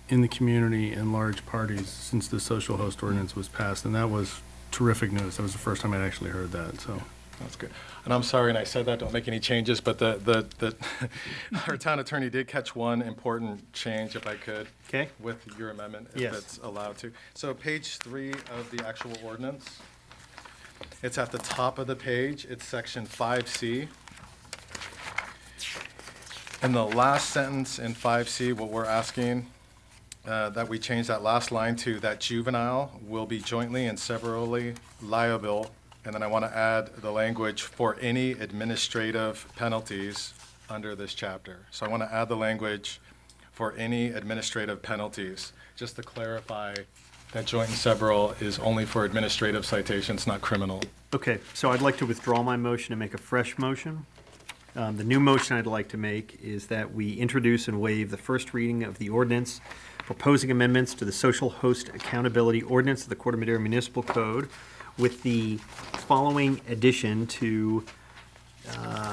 in the community in large parties since the social host ordinance was passed, and that was terrific news. That was the first time I'd actually heard that, so. That's good. And I'm sorry, and I said that, don't make any changes, but our town attorney did catch one important change, if I could. Okay. With your amendment, if Yes. it's allowed to. So page 3 of the actual ordinance, it's at the top of the page, it's section 5C. In the last sentence in 5C, what we're asking, that we change that last line to that juvenile will be jointly and severally liable. And then I want to add the language for any administrative penalties under this chapter. So I want to add the language for any administrative penalties, just to clarify that joint and several is only for administrative citations, not criminal. Okay, so I'd like to withdraw my motion and make a fresh motion. The new motion I'd like to make is that we introduce and waive the first reading of the ordinance proposing amendments to the social host accountability ordinance of the Corte Madera Municipal Code with the following addition to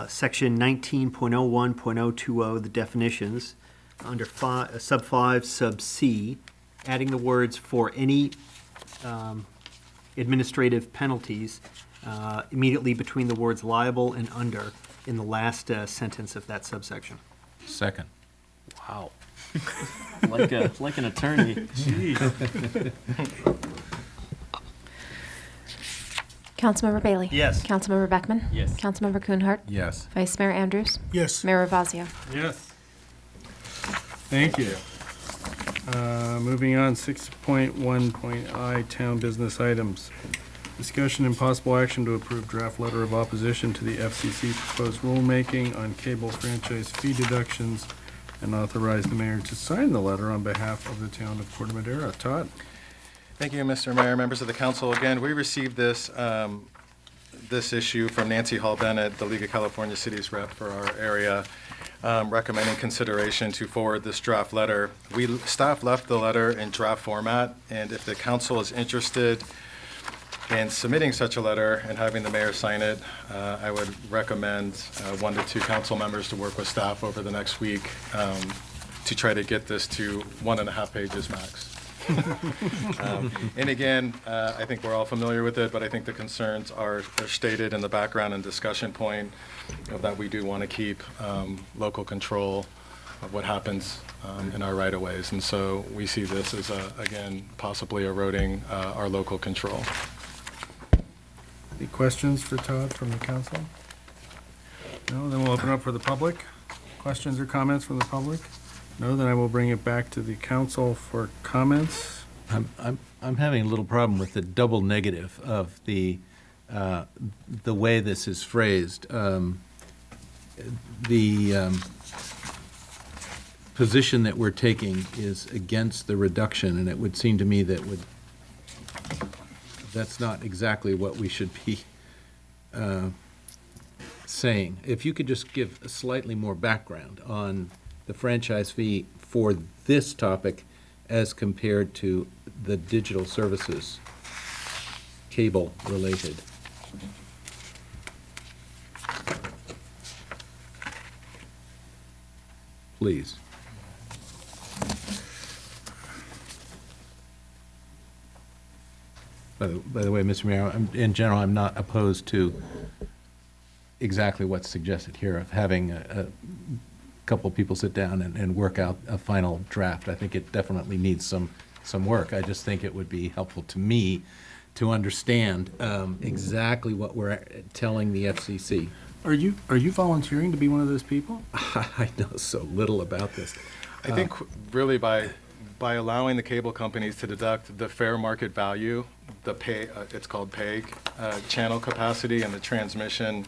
section 19.01.020, the definitions, under sub 5, sub C, adding the words for any administrative penalties immediately between the words liable and under in the last sentence of that subsection. Second. Wow. like an attorney. Jeez. Councilmember Bailey? Yes. Councilmember Beckman? Yes. Councilmember Kuhnhart? Yes. Vice Mayor Andrews? Yes. Mayor Ravazio? Yes. Thank you. Moving on, 6.1.I, town business items. Discussion and possible action to approve draft letter of opposition to the FCC proposed rulemaking on cable franchise fee deductions and authorize the mayor to sign the letter on behalf of the town of Corte Madera. Todd? Thank you, Mr. Mayor, members of the council. Again, we received this issue from Nancy Hall Bennett, the League of California Cities rep for our area, recommending consideration to forward this draft letter. Staff left the letter in draft format, and if the council is interested in submitting such a letter and having the mayor sign it, I would recommend 1 to 2 council members to work with staff over the next week to try to get this to 1.5 pages max. And again, I think we're all familiar with it, but I think the concerns are stated in the background and discussion point of that we do want to keep local control of what happens in our right-of-ways. And so we see this as, again, possibly eroding our local control. Any questions for Todd from the council? No, then we'll open up for the public. Questions or comments from the public? No, then I will bring it back to the council for comments. I'm having a little problem with the double negative of the way this is phrased. The position that we're taking is against the reduction, and it would seem to me that that's not exactly what we should be saying. If you could just give a slightly more background on the franchise fee for this topic as compared to the digital services, cable related. Please. By the way, Mr. Mayor, in general, I'm not opposed to exactly what's suggested here of having a couple people sit down and work out a final draft. I think it definitely needs some work. I just think it would be helpful to me to understand exactly what we're telling the FCC. Are you volunteering to be one of those people? I know so little about this. I think really by allowing the cable companies to deduct the fair market value, the pay, it's called PEG, channel capacity and the transmission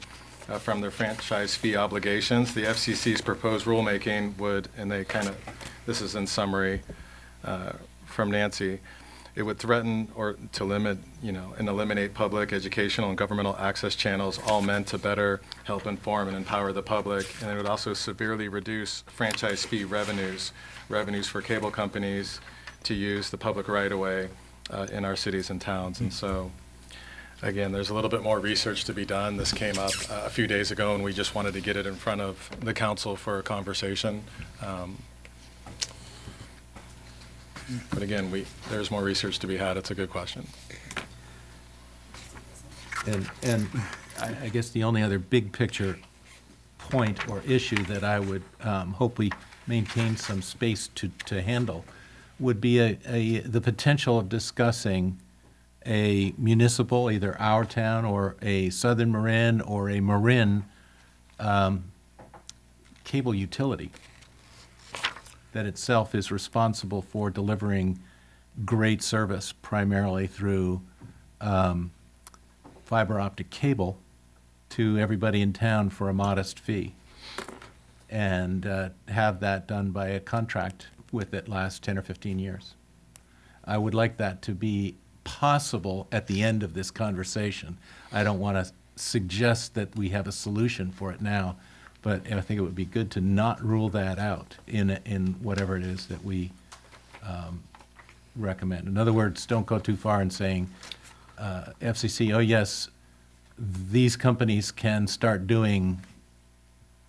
from their franchise fee obligations. The FCC's proposed rulemaking would, and they kind of, this is in summary from Nancy, it would threaten or to limit, and eliminate public, educational, and governmental access channels, all meant to better help inform and empower the public. And it would also severely reduce franchise fee revenues for cable companies to use the public right-of-way in our cities and towns. And so, again, there's a little bit more research to be done. This came up a few days ago, and we just wanted to get it in front of the council for a conversation. But again, there's more research to be had. It's a good question. And I guess the only other big picture point or issue that I would hope we maintain some space to handle would be the potential of discussing a municipal, either our town or a Southern Marin or a Marin cable utility that itself is responsible for delivering great service primarily through fiber optic cable to everybody in town for a modest fee, and have that done by a contract with it last 10 or 15 years. I would like that to be possible at the end of this conversation. I don't want to suggest that we have a solution for it now, but I think it would be good to not rule that out in whatever it is that we recommend. In other words, don't go too far in saying, FCC, oh yes, these companies can start doing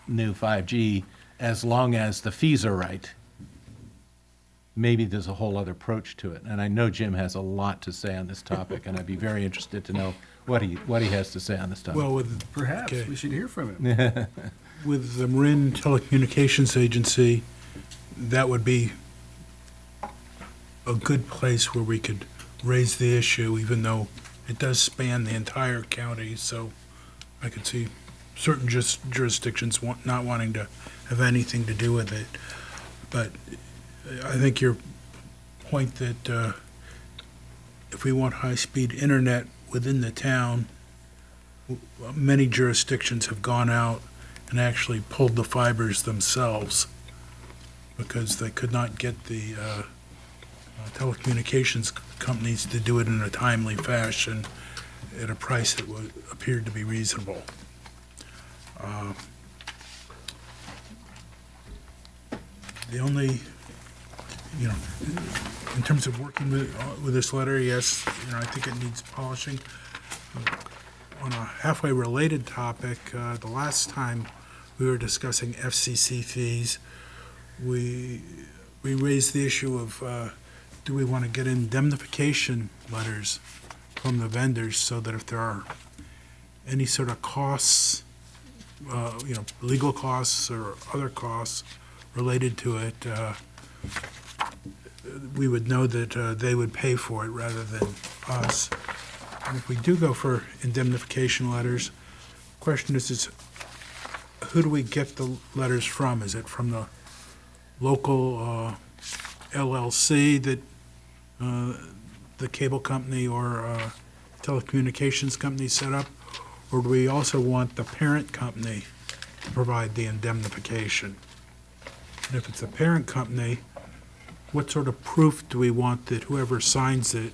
new 5G as long as the fees are right. Maybe there's a whole other approach to it. And I know Jim has a lot to say on this topic, and I'd be very interested to know what he has to say on this topic. Well, Perhaps okay. we should hear from him. With the Marin Telecommunications Agency, that would be a good place where we could raise the issue, even though it does span the entire county. So I could see certain jurisdictions not wanting to have anything to do with it. But I think your point that if we want high-speed internet within the town, many jurisdictions have gone out and actually pulled the fibers themselves because they could not get the telecommunications companies to do it in a timely fashion at a price that appeared to be reasonable. The only, in terms of working with this letter, yes, I think it needs polishing. On a halfway related topic, the last time we were discussing FCC fees, we raised the issue of do we want to get indemnification letters from the vendors so that if there are any sort of costs, legal costs or other costs related to it, we would know that they would pay for it rather than us. And if we do go for indemnification letters, the question is who do we get the letters from? Is it from the local LLC that the cable company or telecommunications company set up? Or do we also want the parent company to provide the indemnification? And if it's the parent company, what sort of proof do we want that whoever signs it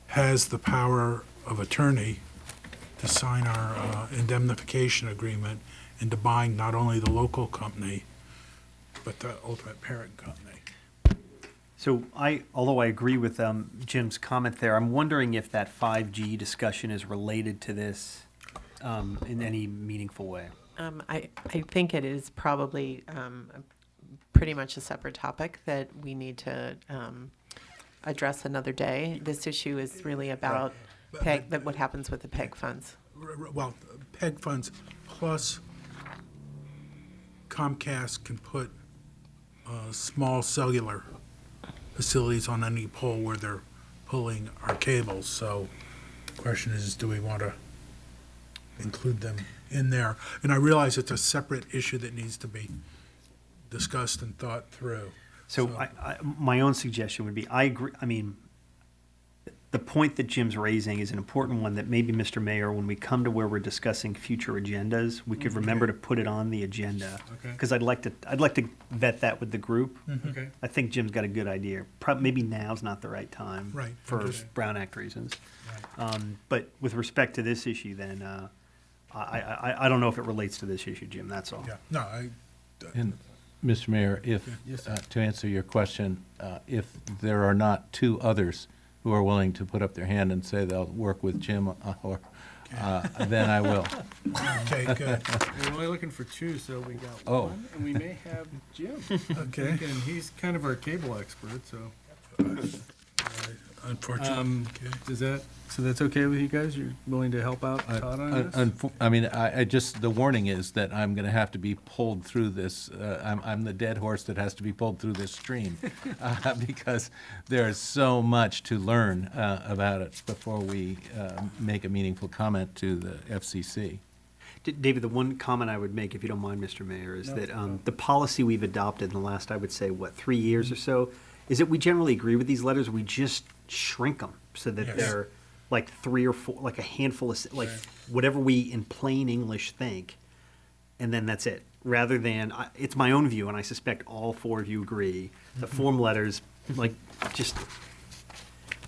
has the power of attorney to sign our indemnification agreement and to bind not only the local company, but the ultimate parent company? So although I agree with Jim's comment there, I'm wondering if that 5G discussion is related to this in any meaningful way. I think it is probably pretty much a separate topic that we need to address another day. This issue is really about what happens with the PEG funds. Well, PEG funds plus Comcast can put small cellular facilities on any pole where they're pulling our cables. So the question is, do we want to include them in there? And I realize it's a separate issue that needs to be discussed and thought through. So my own suggestion would be, I agree. I mean, the point that Jim's raising is an important one that maybe, Mr. Mayor, when we come to where we're discussing future agendas, we could remember to put it on the agenda. Okay. Because I'd like to vet that with the group. Okay. I think Jim's got a good idea. Maybe now's not the right time. Right. For Okay. Brown Act reasons. But with respect to this issue, then, I don't know if it relates to this issue, Jim, that's all. Yeah, no, I, And, Mr. Mayor, if, to answer your question, if there are not two others who are willing to put up their hand and say they'll work with Jim, or, then I will. okay, good. We're only looking for two, so we got Oh. one, and we may have Jim. Okay. And he's kind of our cable expert, so. Unfortunately, okay. So that's okay with you guys? You're willing to help out Todd on this? I mean, I just, the warning is that I'm gonna have to be pulled through this, I'm the dead horse that has to be pulled through this stream. Because there's so much to learn, about it before we, make a meaningful comment to the FCC. David, the one comment I would make, if you don't mind, Mr. Mayor, is that the policy we've adopted in the last, I would say, 3 years or so, is that we generally agree with these letters, we just shrink them so that Yes. they're like 3 or 4, like a handful of, like whatever we in plain English think, and then that's it. Rather than, it's my own view, and I suspect all 4 of you agree, the form letters, like, just,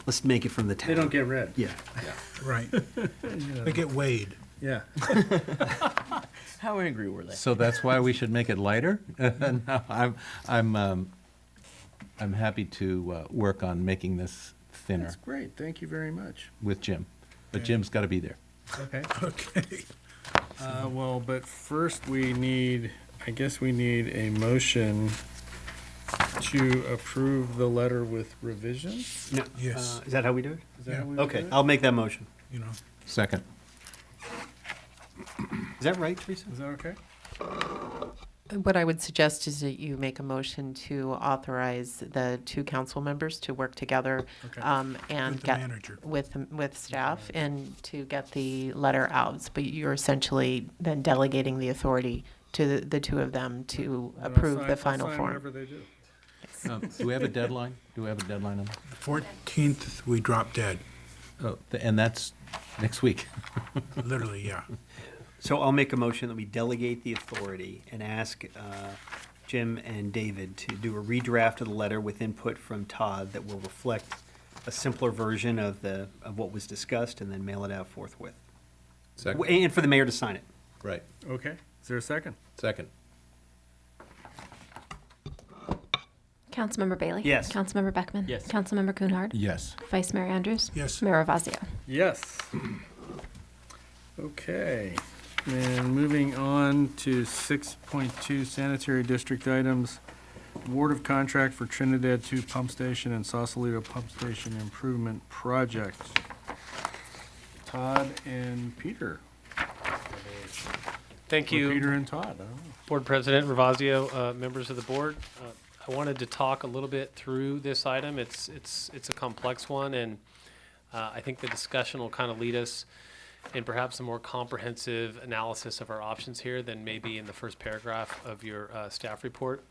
let's make it from the town. They don't get read. Yeah. Right. They get weighed. Yeah. How angry were they? So that's why we should make it lighter? No, I'm happy to, work on making this thinner That's great. Thank you very much. with Jim, but Jim's gotta be there. Okay. Okay. Well, but first I guess we need a motion to approve the letter with revisions? No, Yes. is that how we do it? Is that Yeah. how we would Okay, do it? I'll make that motion. You know, Second. Is that right, Teresa? Is that okay? What I would suggest is that you make a motion to authorize the 2 council members to work together Okay. and with the get manager. with staff and to get the letter out. But you're essentially then delegating the authority to the 2 of them to And I'll approve sign- the final I'll sign form. whatever they do. Do we have a deadline? Do we have a deadline on that? 14th, we drop dead, Oh, and that's next week. literally, yeah. So I'll make a motion that we delegate the authority and ask Jim and David to do a redraft of the letter with input from Todd that will reflect a simpler version of what was discussed, and then mail it out forthwith. Second. And for the mayor to sign it. Right. Okay. Is there a second? Second. Councilmember Bailey? Yes. Councilmember Beckman? Yes. Councilmember Kuhnhard? Yes. Vice Mayor Andrews? Yes. Mayor Ravazio? Yes. Okay. And moving on to 6.2 sanitary district items. Award of contract for Trinidad 2 Pump Station and Sausalito Pump Station Improvement Project. Todd and Peter. Thank Or you, Peter and Todd. I don't know. Board President Ravazio, members of the board. I wanted to talk a little bit through this item. It's a complex one, and I think the discussion will kind of lead us in perhaps a more comprehensive analysis of our options here than maybe in the first paragraph of your staff report.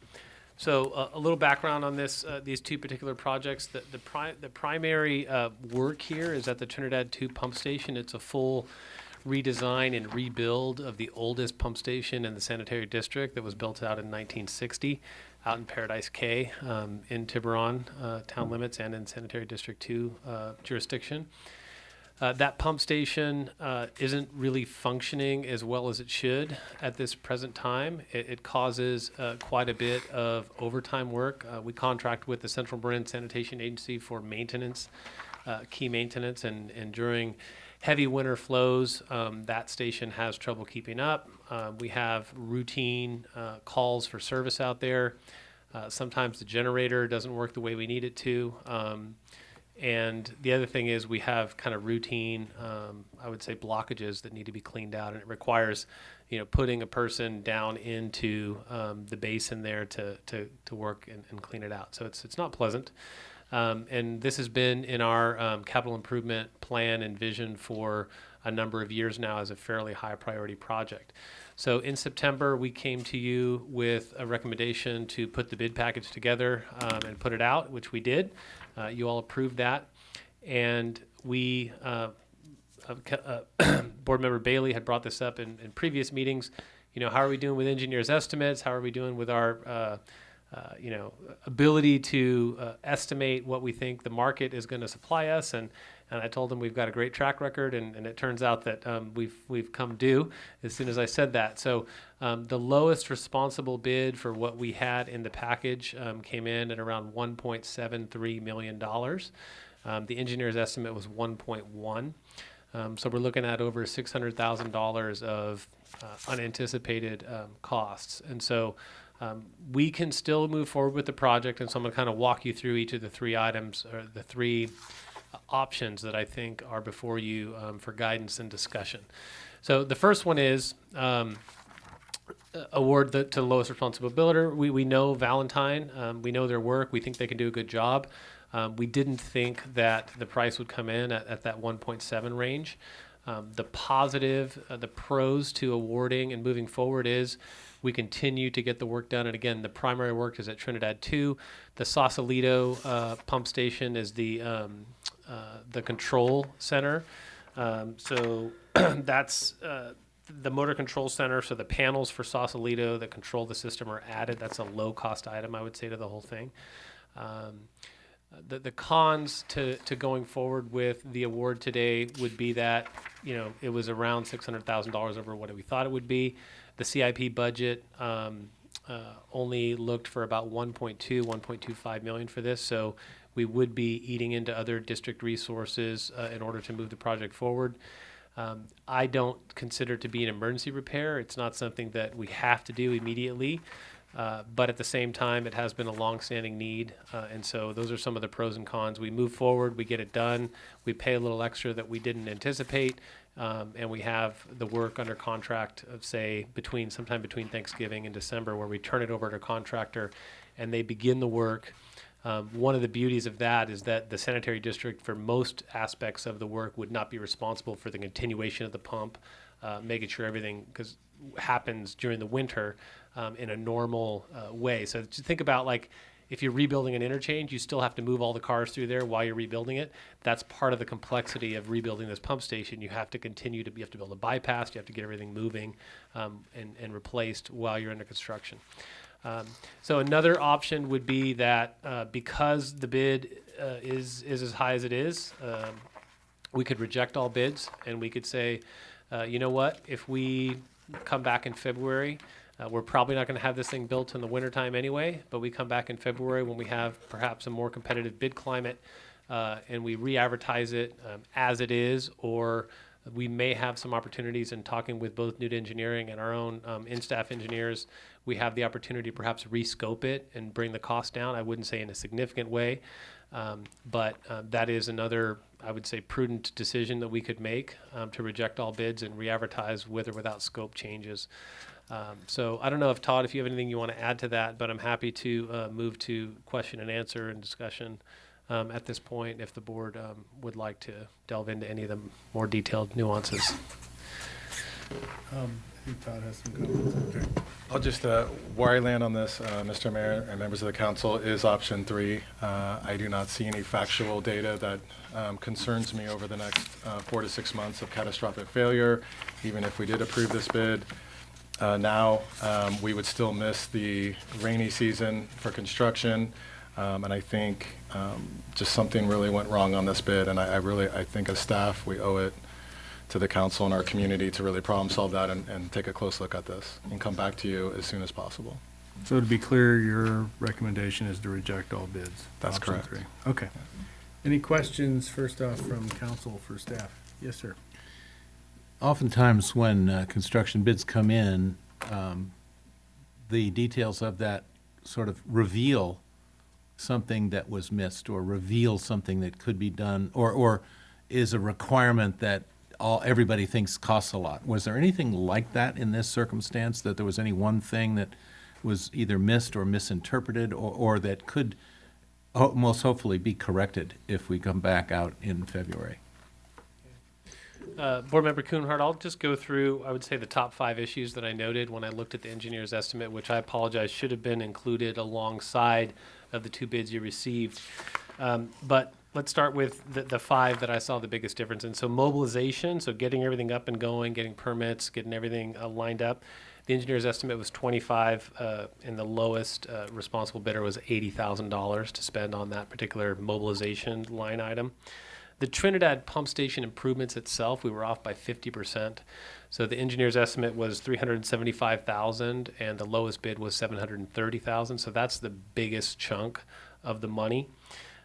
So a little background on this, these 2 particular projects. The primary work here is at the Trinidad 2 pump station. It's a full redesign and rebuild of the oldest pump station in the sanitary district that was built out in 1960 out in Paradise Cay in Tiburon town limits and in Sanitary District 2 jurisdiction. That pump station isn't really functioning as well as it should at this present time. It causes quite a bit of overtime work. We contract with the Central Marin Sanitation Agency for maintenance, key maintenance, and during heavy winter flows, that station has trouble keeping up. We have routine calls for service out there. Sometimes the generator doesn't work the way we need it to. And the other thing is we have kind of routine, I would say, blockages that need to be cleaned out, and it requires, putting a person down into the basin there to work and clean it out. So it's not pleasant. And this has been in our capital improvement plan and vision for a number of years now as a fairly high priority project. So in September, we came to you with a recommendation to put the bid package together and put it out, which we did. You all approved that. And we, Board Member Bailey had brought this up in previous meetings. You know, how are we doing with engineers' estimates? How are we doing with our, ability to estimate what we think the market is going to supply us? And I told them we've got a great track record, and it turns out that we've come due as soon as I said that. So the lowest responsible bid for what we had in the package came in at around $1.73 million. The engineer's estimate was 1.1. So we're looking at over $600,000 of unanticipated costs. And so we can still move forward with the project. And so I'm going to kind of walk you through each of the three items, or the three options that I think are before you for guidance and discussion. So the first one is award to the lowest responsible bidder. We know Valentine. We know their work. We think they can do a good job. We didn't think that the price would come in at that 1.7 range. The positive, the pros to awarding and moving forward is we continue to get the work done. And again, the primary work is at Trinidad 2. The Sausalito pump station is the control center. So that's the motor control center. So the panels for Sausalito that control the system are added. That's a low cost item, I would say, to the whole thing. The cons to going forward with the award today would be that, you know, it was around $600,000 over what we thought it would be. The CIP budget only looked for about 1.25 million for this, so we would be eating into other district resources in order to move the project forward. I don't consider it to be an emergency repair. It's not something that we have to do immediately. But at the same time, it has been a long-standing need, and so those are some of the pros and cons. We move forward, we get it done, we pay a little extra that we didn't anticipate, and we have the work under contract of, say, sometime between Thanksgiving and December, where we turn it over to a contractor, and they begin the work. One of the beauties of that is that the sanitary district, for most aspects of the work, would not be responsible for the continuation of the pump, making sure everything happens during the winter in a normal way. So to think about, like, if you're rebuilding an interchange, you still have to move all the cars through there while you're rebuilding it. That's part of the complexity of rebuilding this pump station. You have to you have to build a bypass, you have to get everything moving and replaced while you're under construction. So another option would be that because the bid is as high as it is, we could reject all bids, and we could say, you know what, if we come back in February, we're probably not going to have this thing built in the wintertime anyway, but we come back in February when we have perhaps a more competitive bid climate, and we re-advertise it as it is, or we may have some opportunities in talking with both Newt Engineering and our own in-staff engineers. We have the opportunity to perhaps rescope it and bring the cost down. I wouldn't say in a significant way, but that is another, I would say, prudent decision that we could make to reject all bids and re-advertise with or without scope changes. So I don't know if, Todd, if you have anything you want to add to that, but I'm happy to move to question and answer and discussion at this point if the board would like to delve into any of the more detailed nuances. I think Todd has some comments. Okay. I'll just, where I land on this, Mr. Mayor and members of the council, is option 3. I do not see any factual data that concerns me over the next 4 to 6 months of catastrophic failure. Even if we did approve this bid, now we would still miss the rainy season for construction. And I think just something really went wrong on this bid, and I think as staff, we owe it to the council and our community to really problem solve that and take a close look at this and come back to you as soon as possible. So to be clear, your recommendation is to reject all bids? That's Option correct. 3. Okay. Any questions, first off, from council for staff? Yes, sir. Oftentimes when construction bids come in, the details of that sort of reveal something that was missed or reveal something that could be done or is a requirement that everybody thinks costs a lot. Was there anything like that in this circumstance, that there was any one thing that was either missed or misinterpreted or that could most hopefully be corrected if we come back out in February? Board Member Kuhnhart, I'll just go through, I would say, the top 5 issues that I noted when I looked at the engineer's estimate, which I apologize should have been included alongside of the 2 bids you received. But let's start with the five that I saw the biggest difference in. So mobilization, so getting everything up and going, getting permits, getting everything lined up. The engineer's estimate was 25, and the lowest responsible bidder was $80,000 to spend on that particular mobilization line item. The Trinidad pump station improvements itself, we were off by 50%. So the engineer's estimate was $375,000, and the lowest bid was $730,000. So that's the biggest chunk of the money.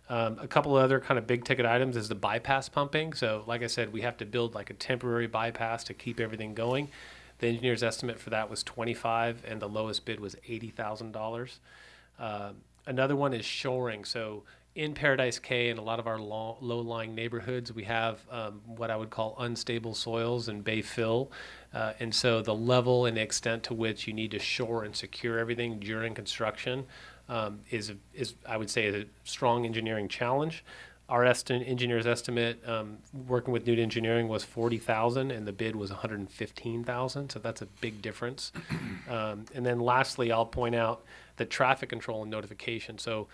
A couple of other kind of big ticket items is the bypass pumping. So like I said, we have to build like a temporary bypass to keep everything going. The engineer's estimate for that was 25, and the lowest bid was $80,000. Another one is shoring. So in Paradise Cay and a lot of our low-lying neighborhoods, we have what I would call unstable soils and bay fill. And so the level and the extent to which you need to shore and secure everything during construction is I would say, a strong engineering challenge. Our engineer's estimate, working with Newt Engineering, was $40,000, and the bid was $115,000. So that's a big difference. And then lastly, I'll point out the traffic control and notification. So,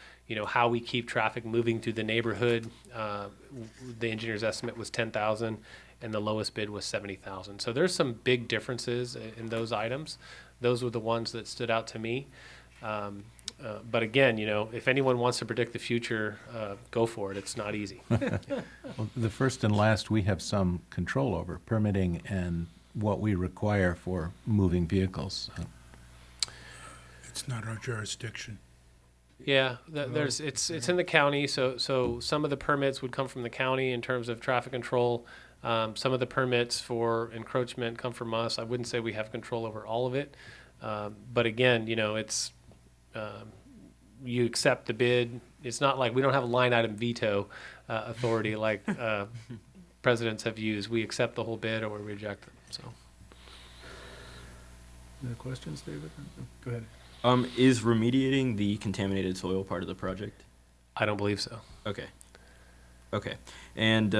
how we keep traffic moving through the neighborhood. The engineer's estimate was $10,000, and the lowest bid was $70,000. So there's some big differences in those items. Those were the ones that stood out to me. But again, if anyone wants to predict the future, go for it. It's not easy. Well, the first and last we have some control over, permitting and what we require for moving vehicles. It's not our jurisdiction. Yeah, it's in the county. So some of the permits would come from the county in terms of traffic control. Some of the permits for encroachment come from us. I wouldn't say we have control over all of it. But again, it's you accept the bid. It's not like we don't have a line item veto authority like presidents have used. We accept the whole bid or we reject it. So, Any questions, David? Go ahead. Is remediating the contaminated soil part of the project? I don't believe so. Okay. And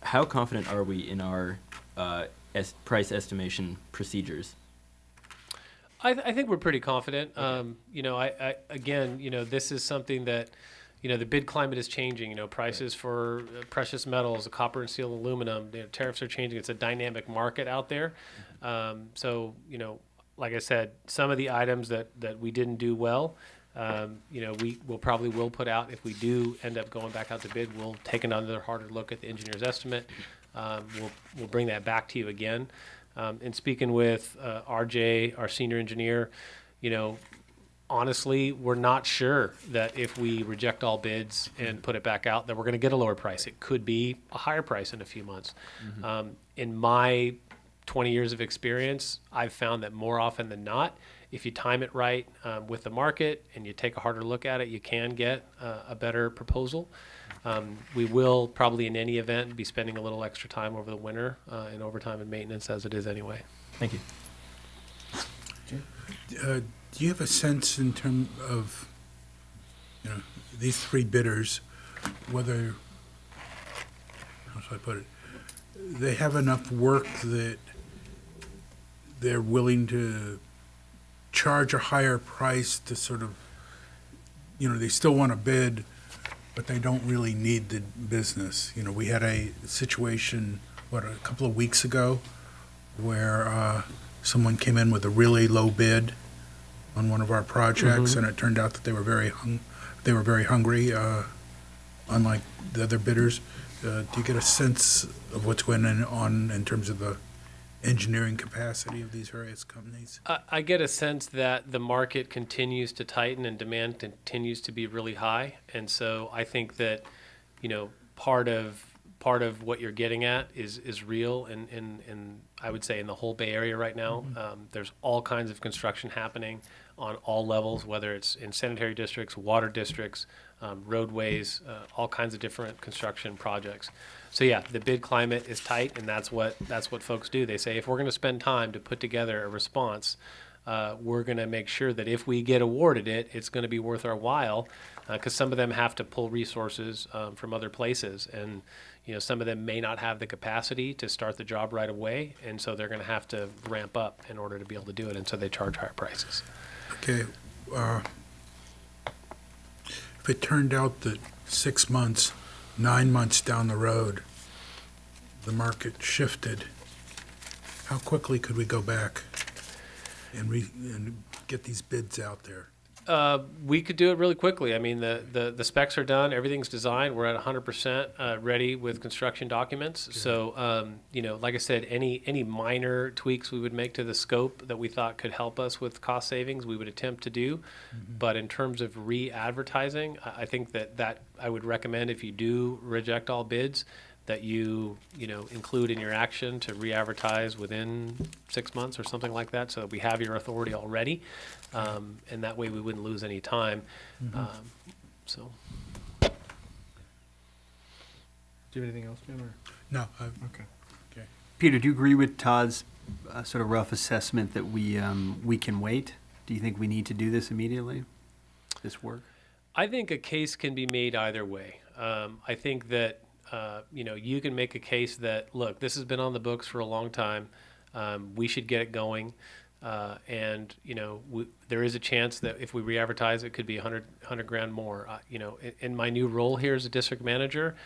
how confident are we in our price estimation procedures? I think we're pretty confident. Okay. Again, this is something that, the bid climate is changing. Prices for precious metals, copper and steel, aluminum, tariffs are changing. It's a dynamic market out there. Like I said, some of the items that we didn't do well, we will probably put out. If we do end up going back out to bid, we'll take another harder look at the engineer's estimate. We'll bring that back to you again. And speaking with RJ, our senior engineer, honestly, we're not sure that if we reject all bids and put it back out, that we're going to get a lower price. It could be a higher price in a few months. Mm-hmm. In my 20 years of experience, I've found that more often than not, if you time it right with the market and you take a harder look at it, you can get a better proposal. We will probably in any event be spending a little extra time over the winter in overtime and maintenance as it is anyway. Thank you. Do you have a sense in terms of, these three bidders, whether, how should I put it, they have enough work that they're willing to charge a higher price to sort of, they still want to bid, but they don't really need the business. We had a situation, a couple of weeks ago, where someone came in with a really low bid on one of our projects, Mm-hmm. and it turned out that they were very hungry, unlike the other bidders. Do you get a sense of what's going on in terms of the engineering capacity of these various companies? I get a sense that the market continues to tighten and demand continues to be really high. And so I think that, part of what you're getting at is real. And I would say in the whole Bay Area right now, there's all kinds of construction happening on all levels, whether it's in sanitary districts, water districts, roadways, all kinds of different construction projects. So yeah, the bid climate is tight, and that's what folks do. They say if we're going to spend time to put together a response, we're going to make sure that if we get awarded it, it's going to be worth our while, because some of them have to pull resources from other places, and some of them may not have the capacity to start the job right away, and so they're going to have to ramp up in order to be able to do it, and so they charge higher prices. Okay. If it turned out that 6 months 9 months down the road, the market shifted, how quickly could we go back and get these bids out there? We could do it really quickly. I mean, the specs are done, everything's designed. We're at 100% ready with construction documents. So, like I said, any minor tweaks we would make to the scope that we thought could help us with cost savings, we would attempt to do. But in terms of re-advertising, I think that I would recommend, if you do reject all bids, that you include in your action to re-advertise within 6 months or something like that, so that we have your authority already, and that way we wouldn't lose any time. So, Do you have anything else, Jim? Or? No. Okay. Peter, do you agree with Todd's sort of rough assessment that we can wait? Do you think we need to do this immediately, this work? I think a case can be made either way. I think that you can make a case that, look, this has been on the books for a long time. We should get it going. And there is a chance that if we re-advertise, it could be 100 grand more. In my new role here as a district manager,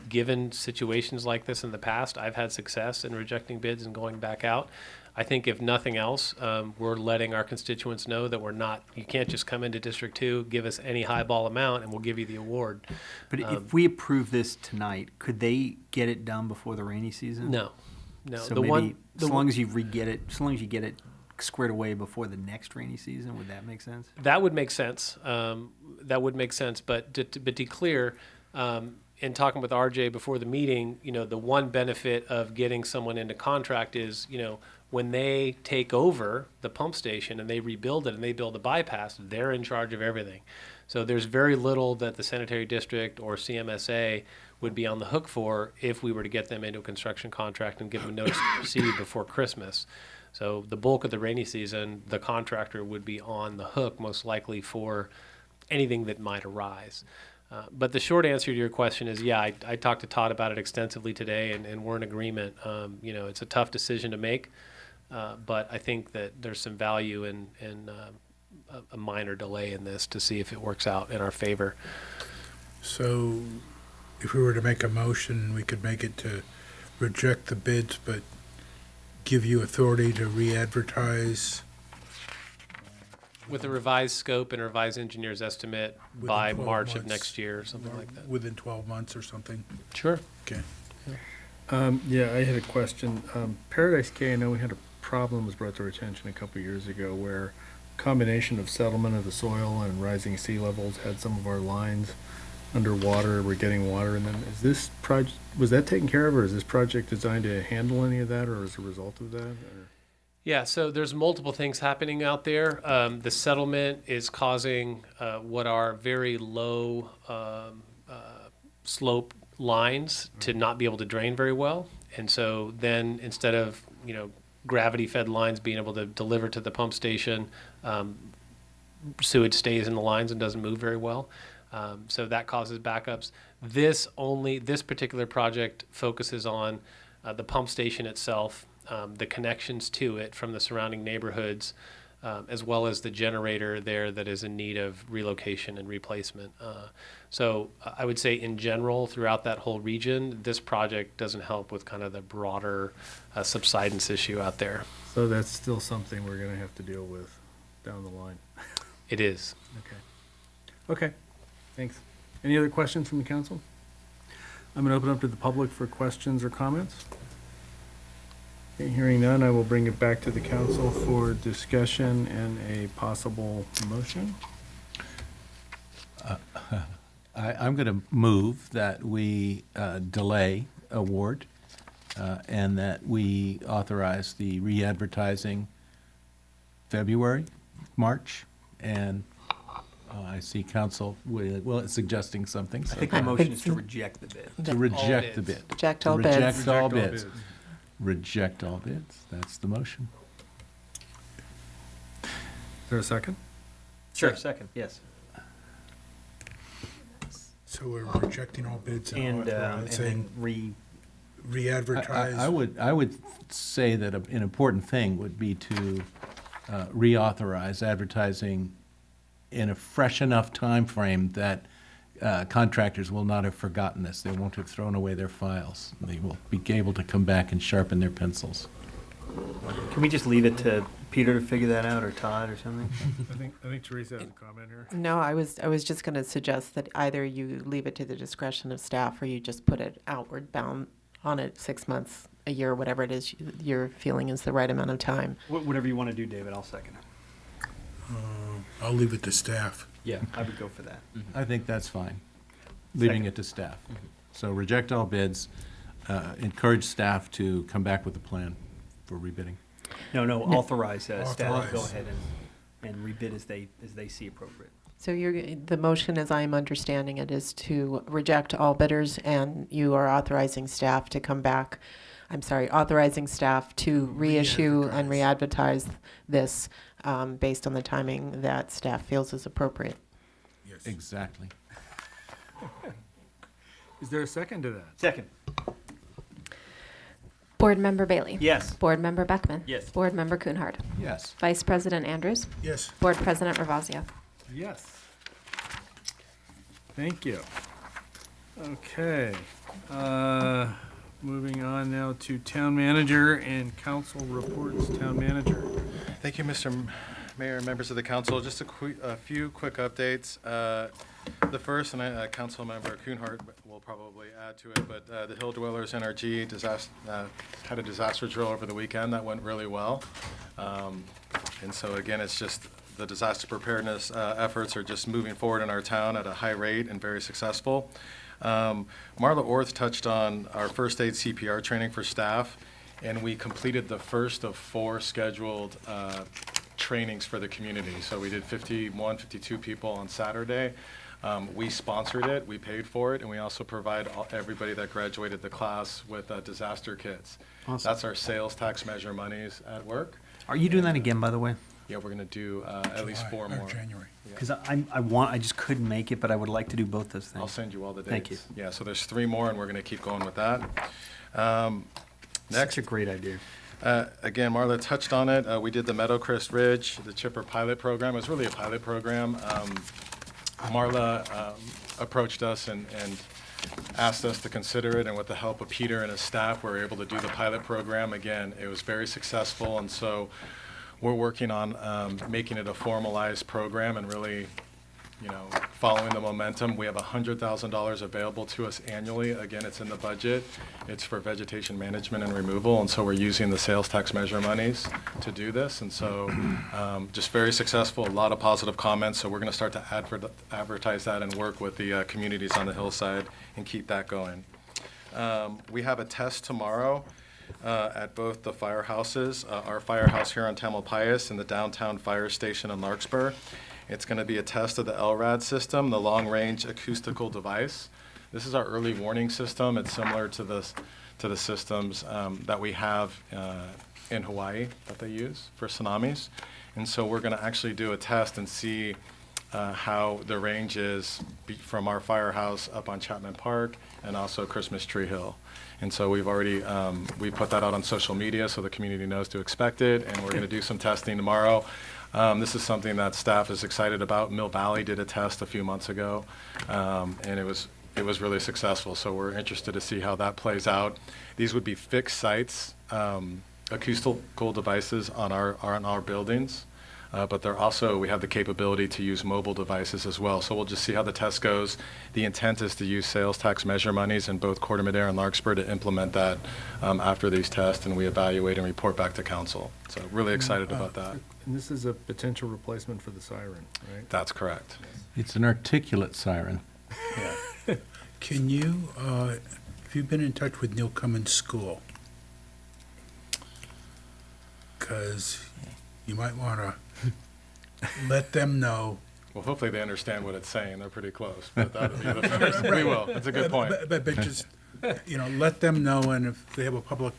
given situations like this in the past, I've had success in rejecting bids and going back out. I think if nothing else, we're letting our constituents know that you can't just come into District 2, give us any highball amount, and we'll give you the award. But if we approve this tonight, could they get it done before the rainy season? No. So as long as you get it squared away before the next rainy season, would that make sense? That would make sense. But to be clear, in talking with RJ before the meeting, the one benefit of getting someone into contract is, when they take over the pump station and they rebuild it and they build a bypass, they're in charge of everything. So there's very little that the sanitary district or CMSA would be on the hook for if we were to get them into a construction contract and give them notice to proceed before Christmas. So the bulk of the rainy season, the contractor would be on the hook most likely for anything that might arise. But the short answer to your question is, yeah, I talked to Todd about it extensively today, and we're in agreement. It's a tough decision to make, but I think that there's some value in a minor delay in this to see if it works out in our favor. So if we were to make a motion, we could make it to reject the bids, but give you authority to re-advertise With a revised scope and a revised engineer's estimate within by 12 March of months, next year or something like that. Within 12 months or something? Sure. Okay. Yeah, I had a question. Paradise K, I know we had a problem was brought to our attention a couple of years ago where combination of settlement of the soil and rising sea levels had some of our lines underwater. We're getting water in them. Is this project, was that taken care of, or is this project designed to handle any of that, or as a result of that? Or? Yeah, so there's multiple things happening out there. The settlement is causing what are very low slope lines to not be able to drain very well. And so then instead of, gravity-fed lines being able to deliver to the pump station, sewage stays in the lines and doesn't move very well. So that causes backups. This particular project focuses on the pump station itself, the connections to it from the surrounding neighborhoods, as well as the generator there that is in need of relocation and replacement. So I would say in general, throughout that whole region, this project doesn't help with kind of the broader subsidence issue out there. So that's still something we're going to have to deal with down the line. It is. Okay, thanks. Any other questions from the council? I'm going to open up to the public for questions or comments. Okay, hearing none, I will bring it back to the council for discussion and a possible motion. I'm going to move that we delay award and that we authorize the re-advertising February, March, and I see council suggesting something. I think the motion is to reject the bid. To reject the bid. Reject all bids. Reject all bids. Reject all bids. That's the motion. Is there a second? Sure, second, yes. So we're rejecting all bids and And saying then re-advertise? I would say that an important thing would be to reauthorize advertising in a fresh enough time frame that contractors will not have forgotten this. They won't have thrown away their files. They will be able to come back and sharpen their pencils. Can we just leave it to Peter to figure that out, or Todd, or something? I think Teresa has a comment here. No, I was just going to suggest that either you leave it to the discretion of staff or you just put it outward bound on it 6 months, a year, whatever it is you're feeling is the right amount of time. Whatever you want to do, David, I'll second it. I'll leave it to staff. Yeah, I would go for that. I think that's fine, leaving Second. it to staff. So reject all bids, encourage staff to come back with a plan for rebidding. No, authorize staff to go Authorize. ahead and rebid as they see appropriate. So the motion, as I'm understanding it, is to reject all bidders, and you are authorizing staff to come back, authorizing staff to reissue and re-advertise this based on the timing that staff feels is appropriate. Yes. Exactly. Is there a second to that? Second. Board Member Bailey? Yes. Board Member Beckman? Yes. Board Member Kuhnhard? Yes. Vice President Andrews? Yes. Board President Ravazio? Yes. Thank you. Okay. Moving on now to town manager and council reports. Town manager. Thank you, Mr. Mayor and members of the council. Just a few quick updates. The first, and Council Member Kuhnhart will probably add to it, but the Hill Dwellers NRG had a disaster drill over the weekend that went really well. And so again, it's just the disaster preparedness efforts are just moving forward in our town at a high rate and very successful. Marla Orth touched on our first aid CPR training for staff, and we completed the first of 4 scheduled trainings for the community. So we did 52 people on Saturday. We sponsored it, we paid for it, and we also provide everybody that graduated the class with disaster kits. Awesome. That's our sales tax measure monies at work. Are you doing that again, by the way? Yeah, we're gonna do at least 4 July or more. January. Because I just couldn't make it, but I would like to do both those things. I'll send you all the dates. Thank you. Yeah, so there's 3 more, and we're gonna keep going with that. Such a great idea. Again, Marla touched on it. We did the Meadowcrest Ridge, the Chipper pilot program. It was really a pilot program. Marla approached us and asked us to consider it, and with the help of Peter and his staff, we were able to do the pilot program. Again, it was very successful, and so we're working on making it a formalized program and really, following the momentum. We have $100,000 available to us annually. Again, it's in the budget. It's for vegetation management and removal, and so we're using the sales tax measure monies to do this. And so just very successful, a lot of positive comments. So we're going to start to advertise that and work with the communities on the hillside and keep that going. We have a test tomorrow at both the firehouses, our firehouse here on Tamalpais and the downtown fire station in Larkspur. It's going to be a test of the LRAD system, the long-range acoustical device. This is our early warning system. It's similar to the systems that we have in Hawaii that they use for tsunamis. And so we're going to actually do a test and see how the range is from our firehouse up on Chapman Park and also Christmas Tree Hill. And so we've already, we put that out on social media so the community knows to expect it, and we're going to do some testing tomorrow. This is something that staff is excited about. Mill Valley did a test a few months ago, and it was really successful. So we're interested to see how that plays out. These would be fixed sites, acoustical devices on our buildings, but they're also, we have the capability to use mobile devices as well. So we'll just see how the test goes. The intent is to use sales tax measure monies in both Corte Madera and Larkspur to implement that after these tests, and we evaluate and report back to council. So really excited about that. And this is a potential replacement for the siren, right? That's correct. It's an articulate siren. Yeah. Can you, have you been in touch with Neil Cummins' school? Because you might want to let them know. Well, hopefully they understand what it's saying. They're pretty close, but that'll be the first. We will. That's a good point. But just, let them know, and if they have a public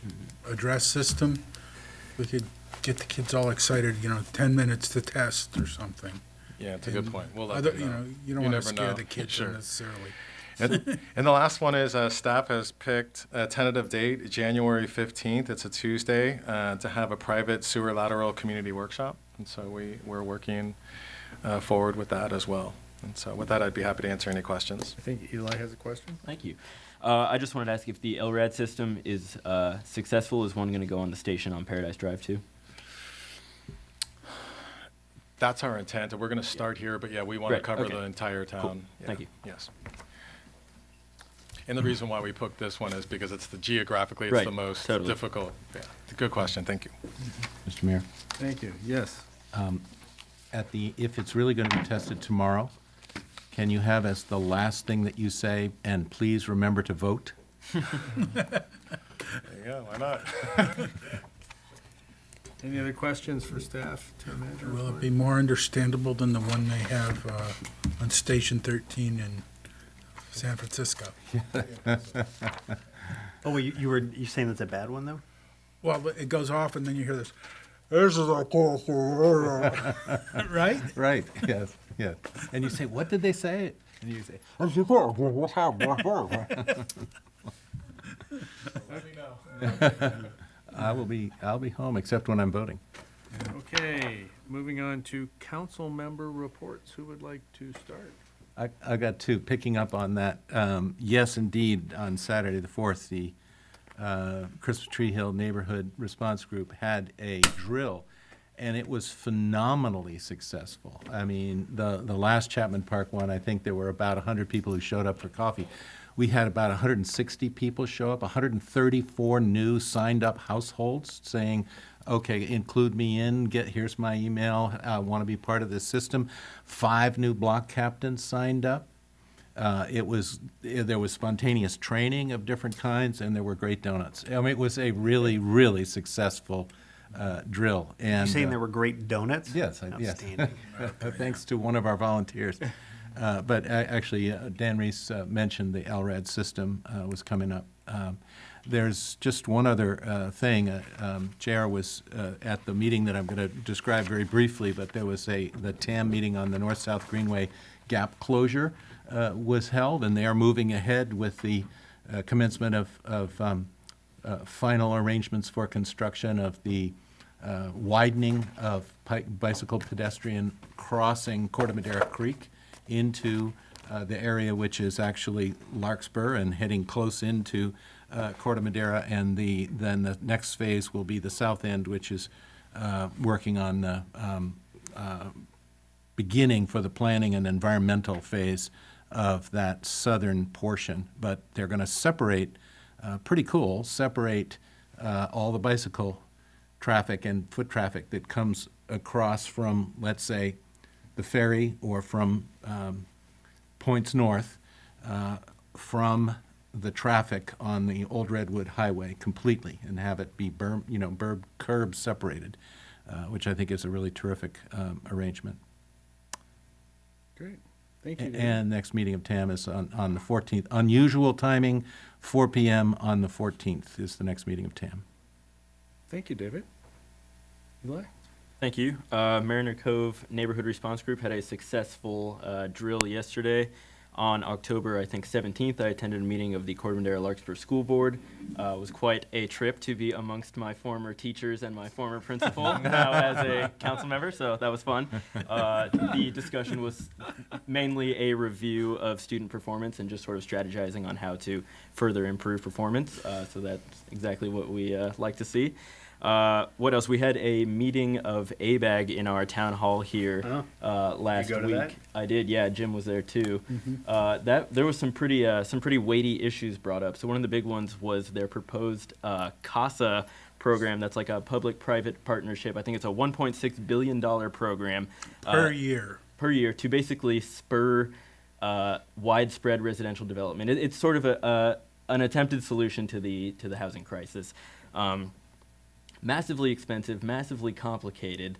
address system, we could get the kids all excited, 10 minutes to test or something. Yeah, it's a good point. We'll let Other, them know. you don't You want to never scare know. the kids Sure. necessarily. And the last one is staff has picked a tentative date, January 15th. It's a Tuesday, to have a private sewer lateral community workshop. And so we're working forward with that as well. And so with that, I'd be happy to answer any questions. I think Eli has a question. Thank you. I just wanted to ask if the LRAD system is successful. Is one going to go on the station on Paradise Drive too? That's our intent, and we're going to start here, but yeah, we want to Great, cover okay. the entire town. Cool. Yeah, Thank you. Yes. And the reason why we picked this one is because it's geographically, it's Right, the most totally. difficult. Yeah, it's a good question. Thank you. Mr. Mayor, Thank you. Yes. if it's really going to be tested tomorrow, can you have as the last thing that you say, and please remember to vote? There you go. Why not? Any other questions for staff, town manager? Will it report? be more understandable than the one they have on Station 13 in San Francisco? Oh, well, you saying that's a bad one though? Well, it goes off and then you hear this, this is like, right? Right, yes, yes. And you say, what did they say? And you say, Let me know. I'll be home, except when I'm voting. Okay, moving on to council member reports. Who would like to start? I got two, picking up on that. Yes, indeed, on Saturday the 4th, the Christmas Tree Hill Neighborhood Response Group had a drill, and it was phenomenally successful. I mean, the last Chapman Park one, I think there were about 100 people who showed up for coffee. We had about 160 people show up, 134 new signed-up households saying, okay, include me in, here's my email, I want to be part of this system. 5 new block captains signed up. There was spontaneous training of different kinds, and there were great donuts. I mean, it was a really, really successful drill. And You saying there were great donuts? yes, yes. Outstanding. Thanks to one of our volunteers. But actually, Dan Reese mentioned the LRAD system was coming up. There's just one other thing. JR was at the meeting that I'm going to describe very briefly, but there was the TAM meeting on the North-South Greenway gap closure was held, and they are moving ahead with the commencement of final arrangements for construction of the widening of bicycle pedestrian crossing Corte Madera Creek into the area which is actually Larkspur and heading close into Corte Madera, and then the next phase will be the south end, which is working on the beginning for the planning and environmental phase of that southern portion. But they're going to separate, pretty cool, separate all the bicycle traffic and foot traffic that comes across from, let's say, the ferry or from points north from the traffic on the Old Redwood Highway completely, and have it be curb separated, which I think is a really terrific arrangement. Great. Thank you. David. And next meeting of TAM is on the 14th. Unusual timing, 4 p.m. on the 14th is the next meeting of TAM. Thank you, David. Eli? Thank you. Mariner Cove Neighborhood Response Group had a successful drill yesterday. On October, I think, 17th, I attended a meeting of the Corte Madera Larkspur School Board. It was quite a trip to be amongst my former teachers and my former principal now as a council member, so that was fun. The discussion was mainly a review of student performance and just sort of strategizing on how to further improve performance, so that's exactly what we like to see. What else? We had a meeting of ABAG in our town hall here last go to week. that? I did, yeah. Jim was there too. There was some pretty weighty issues brought up. So one of the big ones was their proposed CASA program. That's like a public-private partnership. I think it's a $1.6 billion program Per year. per year to basically spur widespread residential development. It's sort of an attempted solution to the housing crisis. Massively expensive, massively complicated.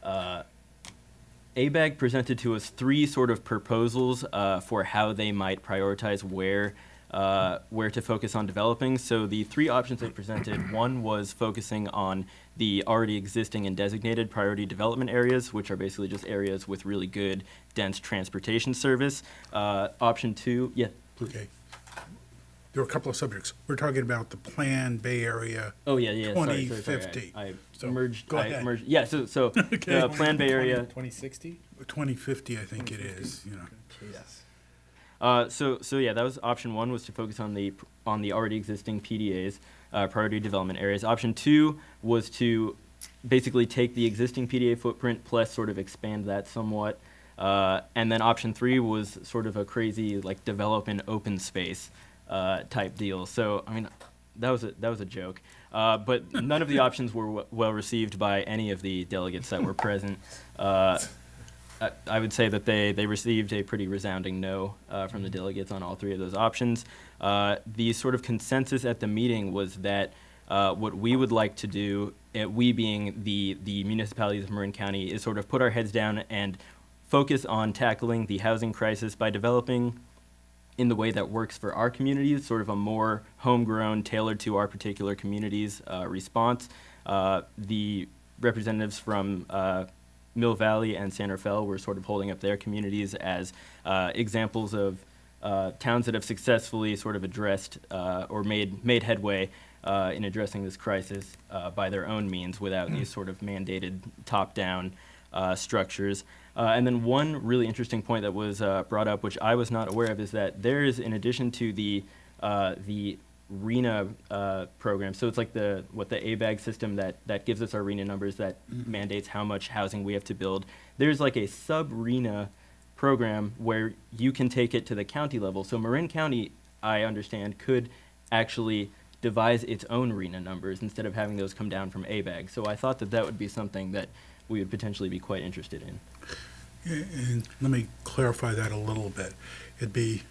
ABAG presented to us 3 sort of proposals for how they might prioritize where to focus on developing. So the 3 options they presented, one was focusing on the already existing and designated priority development areas, which are basically just areas with really good, dense transportation service. Option 2, yeah, please. Okay. there were a couple of subjects. We're talking about the Plan Bay Area Oh yeah, yeah. Sorry, 2050. I So, merged. go I ahead. merged. Yeah. So the Plan Bay Area. 2060? 2050, I think it is, you know. So yeah, that was option one, was to focus on the already existing PDAs, priority development areas. Option two was to basically take the existing PDA footprint plus sort of expand that somewhat. And then option three was sort of a crazy like develop an open space type deal. So I mean, that was a joke. But none of the options were well received by any of the delegates that were present. I would say that they received a pretty resounding no from the delegates on all three of those options. The sort of consensus at the meeting was that what we would like to do, we being the municipalities of Marin County, is sort of put our heads down and focus on tackling the housing crisis by developing in the way that works for our communities, sort of a more homegrown, tailored to our particular communities response. The representatives from Mill Valley and San Rafael were sort of holding up their communities as examples of towns that have successfully sort of addressed or made headway in addressing this crisis by their own means without these sort of mandated top-down structures. And then one really interesting point that was brought up, which I was not aware of, is that there is, in addition to the RENA program, so it's like the ABAG system that gives us our RENA numbers that mandates how much housing we have to build. There's like a sub-RENA program where you can take it to the county level. So Marin County, I understand, could actually devise its own RENA numbers instead of having those come down from ABAG. So I thought that would be something that we would potentially be quite interested in. And let me clarify that a little bit. It'd be,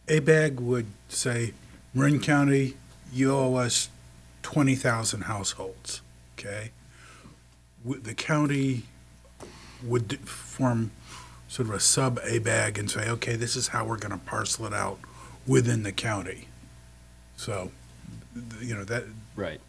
ABAG would say, Marin County, you owe us 20,000 households, okay? The county would form sort of a sub-ABAG and say, okay, this is how we're going to parcel it out within the county. So, you know, that. Right.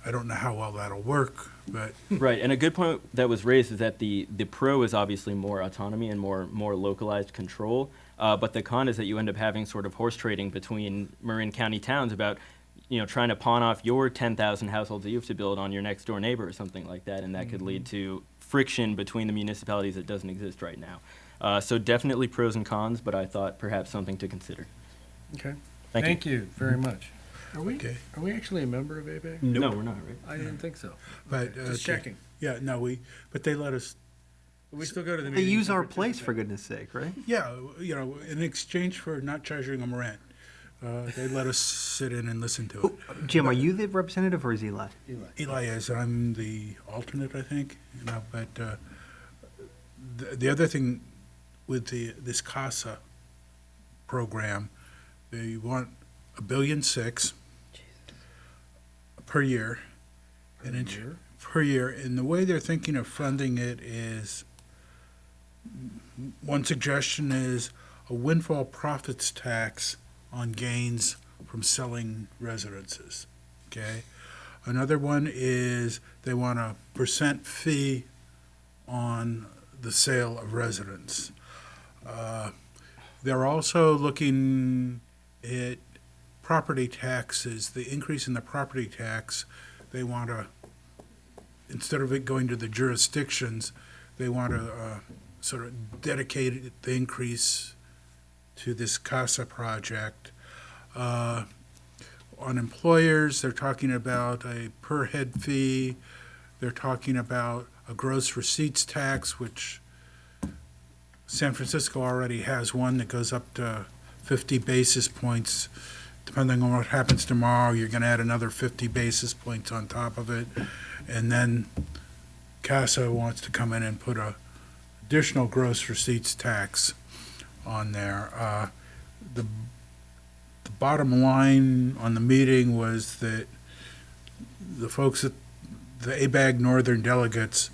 I don't know how well that'll work, but. Right, and a good point that was raised is that the pro is obviously more autonomy and more localized control, but the con is that you end up having sort of horse trading between Marin County towns about, you know, trying to pawn off your 10,000 households that you have to build on your next door neighbor or something like that, and that could lead to friction between the municipalities that doesn't exist right now. So definitely pros and cons, but I thought perhaps something to consider. Okay. Thank you. you very much. Are we, Okay. are we actually a member of ABAG? No, we're not, right? I didn't think so. But, Just okay. checking. Yeah, no, but they let us, We still go to the They meetings. use and our place, participate. for goodness sake, right? yeah, you know, in exchange for not charging them rent, they let us sit in and listen to it. Jim, are you the representative or is Eli? Eli is, I'm the alternate, I think, you know, but the other thing with this CASA program, they want $1.6 billion per year. Per year, and the way they're thinking of funding it is, one suggestion is a windfall profits tax on gains from selling residences, okay? Another one is they want a percent fee on the sale of residence. They're also looking at property taxes, the increase in the property tax. They want to, instead of it going to the jurisdictions, they want to sort of dedicate the increase to this CASA project. On employers, they're talking about a per head fee. They're talking about a gross receipts tax, which San Francisco already has one that goes up to 50 basis points. Depending on what happens tomorrow, you're going to add another 50 basis points on top of it. And then CASA wants to come in and put a additional gross receipts tax on there. The bottom line on the meeting was that the folks at the ABAG Northern delegates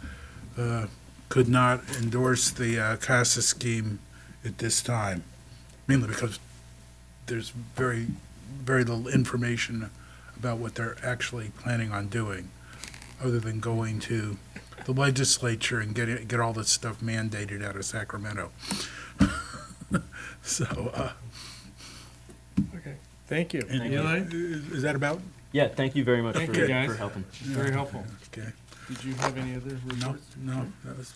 could not endorse the CASA scheme at this time, mainly because there's very, very little information about what they're actually planning on doing, other than going to the legislature and get all this stuff mandated out of Sacramento. So, Okay. Thank you. And Eli? is that about? Yeah, thank you very much Thank for, you, guys. for helping. Very helpful. Okay. Did you have any other reports? No, that was.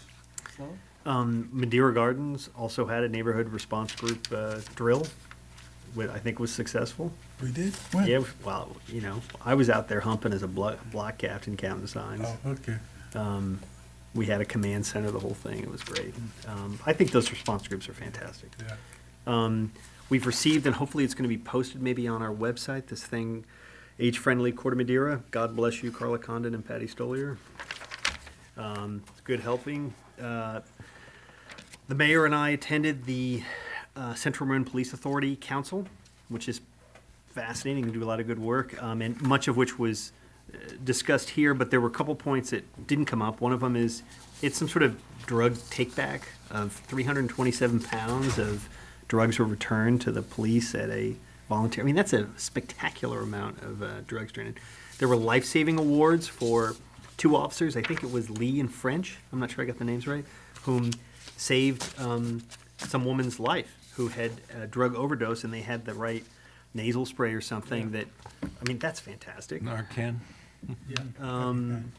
Madeira Gardens also had a neighborhood response group drill, which I think was successful. We did? When? Yeah, well, you know, I was out there humping as a block captain counting signs. Oh, okay. We had a command center, the whole thing. It was great. I think those response groups are fantastic. Yeah. We've received, and hopefully it's going to be posted maybe on our website, this thing, Age-Friendly Corte Madera. God bless you, Carla Condon and Patty Stolier. It's good helping. The mayor and I attended the Central Marin Police Authority Council, which is fascinating. We do a lot of good work, and much of which was discussed here, but there were a couple points that didn't come up. One of them is it's some sort of drug take-back of 327 pounds of drugs were returned to the police at a volunteer. I mean, that's a spectacular amount of drugs returned. There were life-saving awards for 2 officers. I think it was Lee and French. I'm not sure I got the names right. Whom saved some woman's life who had a drug overdose, and they had the right nasal spray or something. That, I mean, that's fantastic. Narcan. And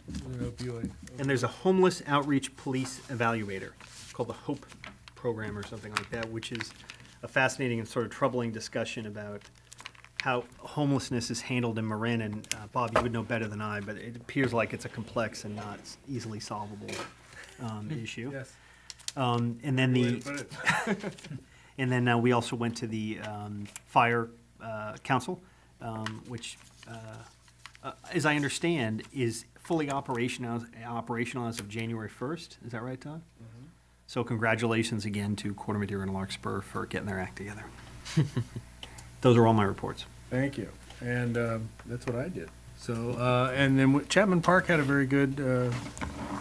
there's a homeless outreach police evaluator called the HOPE program or something like that, which is a fascinating and sort of troubling discussion about how homelessness is handled in Marin. And Bob, you would know better than I, but it appears like it's a complex and not easily solvable issue. Yes. And then and then we also went to the fire council, which, as I understand, is fully operational as of January 1st. Is that right, Todd? Mm-hmm. So congratulations again to Corte Madera and Larkspur for getting their act together. Those are all my reports. Thank you. And that's what I did. So, and then Chapman Park had a very good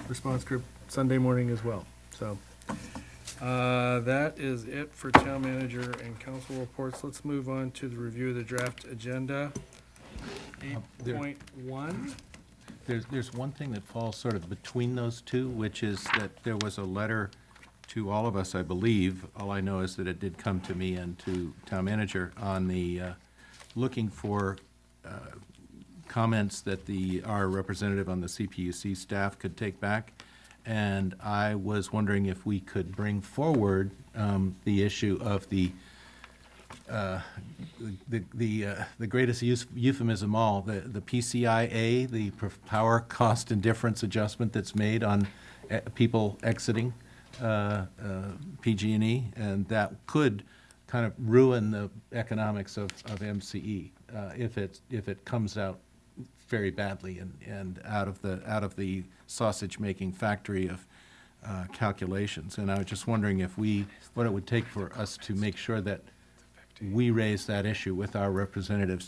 response group Sunday morning as well. So that is it for town manager and council reports. Let's move on to the review of the draft agenda. 8.1. There's one thing that falls sort of between those two, which is that there was a letter to all of us, I believe. All I know is that it did come to me and to town manager on the looking for comments that our representative on the CPUC staff could take back. And I was wondering if we could bring forward the issue of the greatest euphemism all, the PCIA, the power cost and difference adjustment that's made on people exiting PG&E, and that could kind of ruin the economics of MCE if it comes out very badly and out of the sausage making factory of calculations. And I was just wondering what it would take for us to make sure that we raise that issue with our representative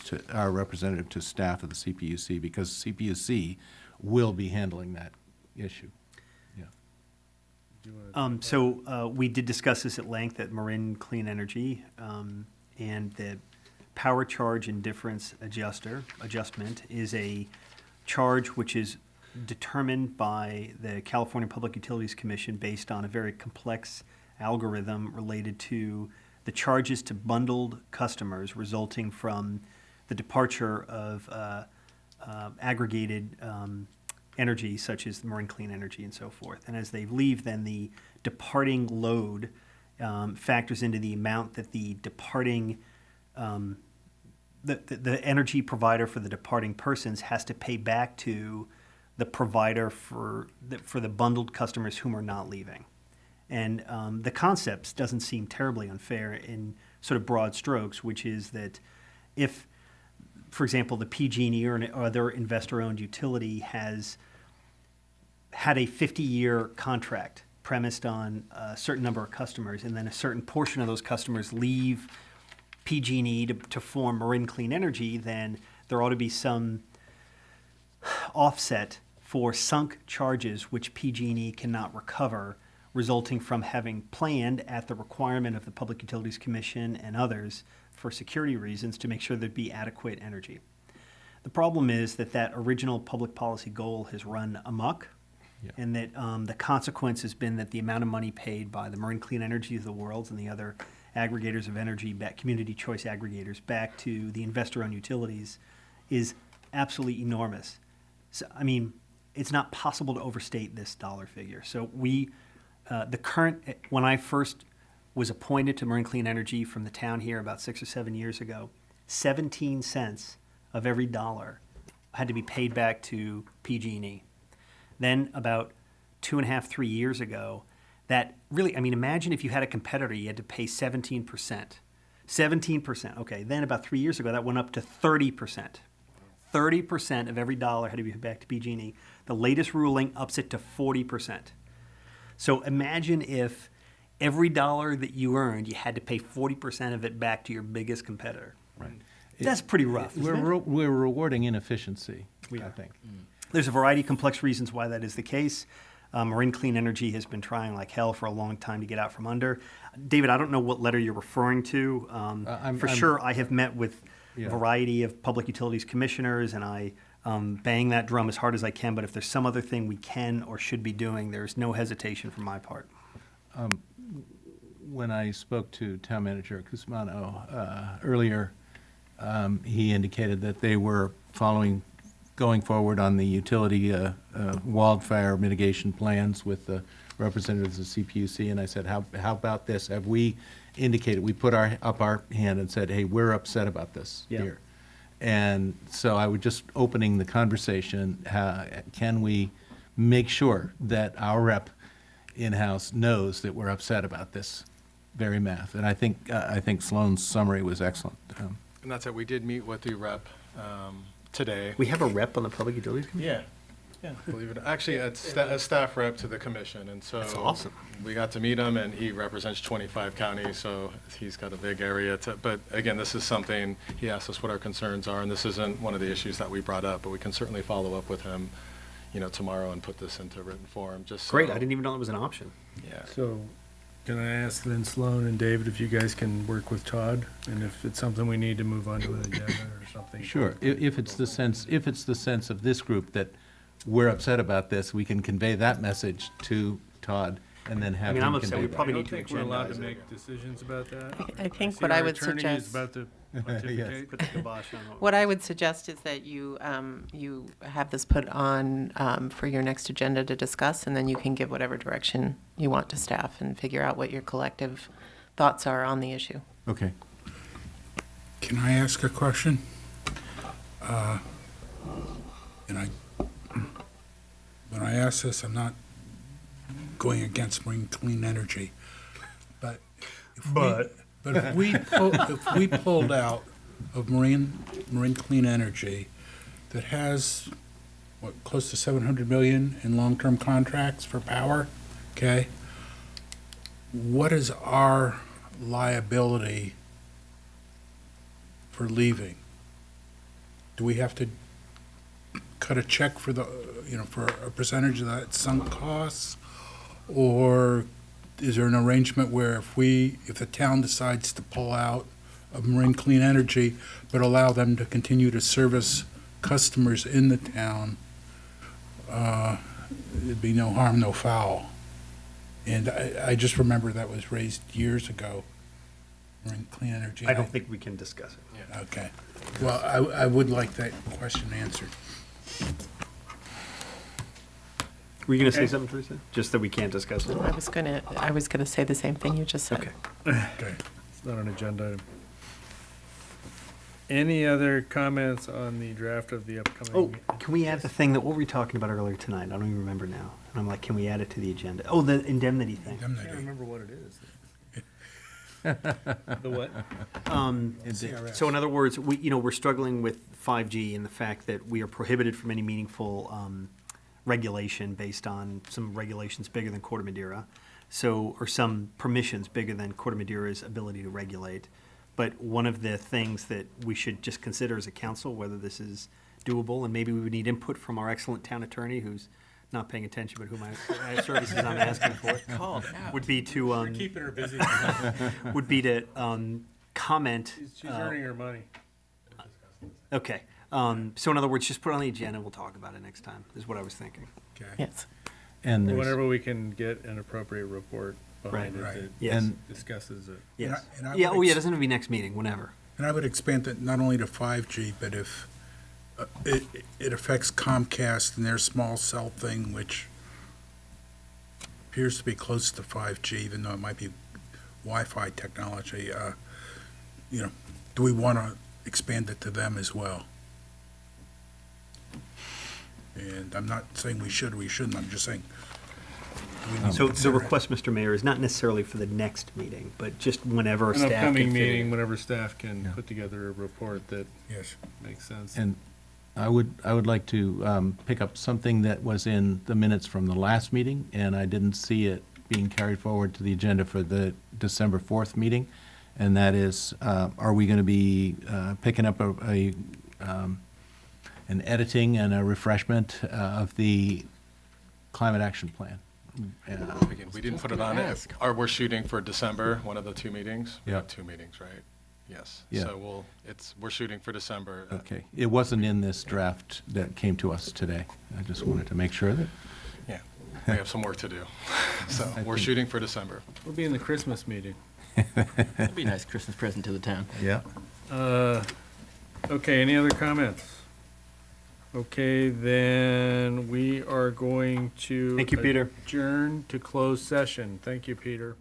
to staff of the CPUC, because CPUC will be handling that issue. So we did discuss this at length at Marin Clean Energy, and the power charge and difference adjustment is a charge which is determined by the California Public Utilities Commission based on a very complex algorithm related to the charges to bundled customers resulting from the departure of aggregated energy, such as the Marin Clean Energy and so forth. And as they leave, then the departing load factors into the amount that the departing, the energy provider for the departing persons has to pay back to the provider for the bundled customers whom are not leaving. And the concept doesn't seem terribly unfair in sort of broad strokes, which is that if, for example, the PG&E or other investor-owned utility has had a 50-year contract premised on a certain number of customers, and then a certain portion of those customers leave PG&E to form Marin Clean Energy, then there ought to be some offset for sunk charges which PG&E cannot recover, resulting from having planned at the requirement of the Public Utilities Commission and others for security reasons to make sure there'd be adequate energy. The problem is that original public policy goal has run amok, and that the consequence has been that the amount of money paid by the Marin Clean Energy of the world and the other aggregators of energy, back community choice aggregators, back to the investor-owned utilities, is absolutely enormous. So, I mean, it's not possible to overstate this dollar figure. So when I first was appointed to Marine Clean Energy from the town here about 6 or 7 years ago, 17 cents of every dollar had to be paid back to PG&E. Then about 2.5, 3 years ago, that really, I mean, imagine if you had a competitor, you had to pay 17%. 17%, okay. Then about 3 years ago, that went up to 30%. 30% of every dollar had to be paid back to PG&E. The latest ruling ups it to 40%. So imagine if every dollar that you earned, you had to pay 40% of it back to your biggest competitor. Right. That's pretty rough, isn't it? We're rewarding inefficiency, I think. There's a variety of complex reasons why that is the case. Marine Clean Energy has been trying like hell for a long time to get out from under. David, I don't know what letter you're referring to. Sure, I have met with a variety of public utilities commissioners, and I bang that drum as hard as I can, but if there's some other thing we can or should be doing, there's no hesitation from my part. When I spoke to Town Manager Cusmano earlier, he indicated that they were going forward on the utility wildfire mitigation plans with the representatives of CPUC, and I said, how about this? Have we indicated, we put up our hand and said, hey, we're upset about this here. And so I was just opening the conversation, can we make sure that our rep in-house knows that we're upset about this very math? And I think Sloan's summary was excellent. And that's it. We did meet with the rep today. We have a rep on the Public Utilities Commission? Yeah, believe it. Actually, it's a staff rep to the commission, and so That's awesome. We got to meet him, and he represents 25 counties, so he's got a big area. But again, this is something he asked us what our concerns are, and this isn't one of the issues that we brought up, but we can certainly follow up with him, tomorrow and put this into written form. Great. I didn't even know it was an option. Yeah. So, can I ask then Sloan and David if you guys can work with Todd, and if it's something we need to move on to an agenda or something? Sure. If it's the sense of this group that we're upset about this, we can convey that message to Todd and then have him I'm upset. convey We that. probably I need don't to think we're allowed to agendize it. make decisions about that. I think see what I our would attorney is suggest- about to pontificate. Put the kibosh on What I would suggest is that you have this put on for your next agenda to discuss, and then you can give whatever direction you want to staff and figure out what your collective thoughts are on the issue. Okay. Can I ask a question? When I ask this, I'm not going against Marine Clean Energy, but if we pulled out of Marine Clean Energy that has close to 700 million in long-term contracts for power, okay? What is our liability for leaving? Do we have to cut a check for for a percentage of that sunk costs? Or is there an arrangement where if the town decides to pull out of Marine Clean Energy, but allow them to continue to service customers in the town, it'd be no harm, no foul? And I just remember that was raised years ago, Marine Clean Energy. I don't think we can discuss it. Okay. Well, I would like that question answered. Were you going to say something, Teresa? Just that we can't discuss it? I was gonna say the same thing you just said. Okay. Okay. It's not an agenda item. Any other comments on the draft of the upcoming? Oh, can we add the thing what were we talking about earlier tonight? I don't even remember now. And I'm like, can we add it to the agenda? Oh, the indemnity thing. I can't remember what it is. The what? So in other words, we're struggling with 5G and the fact that we are prohibited from any meaningful regulation based on some regulations bigger than Corte Madera, or some permissions bigger than Corte Madera's ability to regulate. But one of the things that we should just consider as a council, whether this is doable, and maybe we would need input from our excellent town attorney, who's not paying attention, but whom services I'm asking for, would be to We're keeping her busy. would be to comment. She's earning her money. Okay. So in other words, just put it on the agenda and we'll talk about it next time, is what I was thinking. Okay. Yes. And there's, Whenever we can get an appropriate report. behind Right. it Yes. that discusses it. Yes. And I Yeah, would oh yeah, ex- doesn't have to be next meeting, whenever. And I would expand it not only to 5G, but if it affects Comcast and their small cell thing, which appears to be close to 5G, even though it might be Wi-Fi technology, do we want to expand it to them as well? And I'm not saying we should or we shouldn't, I'm just saying. we need to So the consider it. request, Mr. Mayor, is not necessarily for the next meeting, but just whenever An staff can upcoming fit meeting, in. whenever staff can Yeah. put together a report that Yes. makes sense. And I would like to pick up something that was in the minutes from the last meeting, and I didn't see it being carried forward to the agenda for the December 4th meeting, and that is, are we going to be picking up an editing and a refreshment of the climate action plan? Again, we didn't put it on it. We're shooting for December, one of the two meetings? We Yeah. have two meetings, right? Yes. Yeah. So we're shooting for December. Okay, it wasn't in this draft that came to us today. I just wanted to make sure that, Yeah, we have some work to do. So we're think- shooting for December. We'll be in the Christmas meeting. That'd be a nice Christmas present to the town. yeah. Okay, any other comments? Okay, then we are going to Thank you, Peter. adjourn to closed session. Thank you, Peter.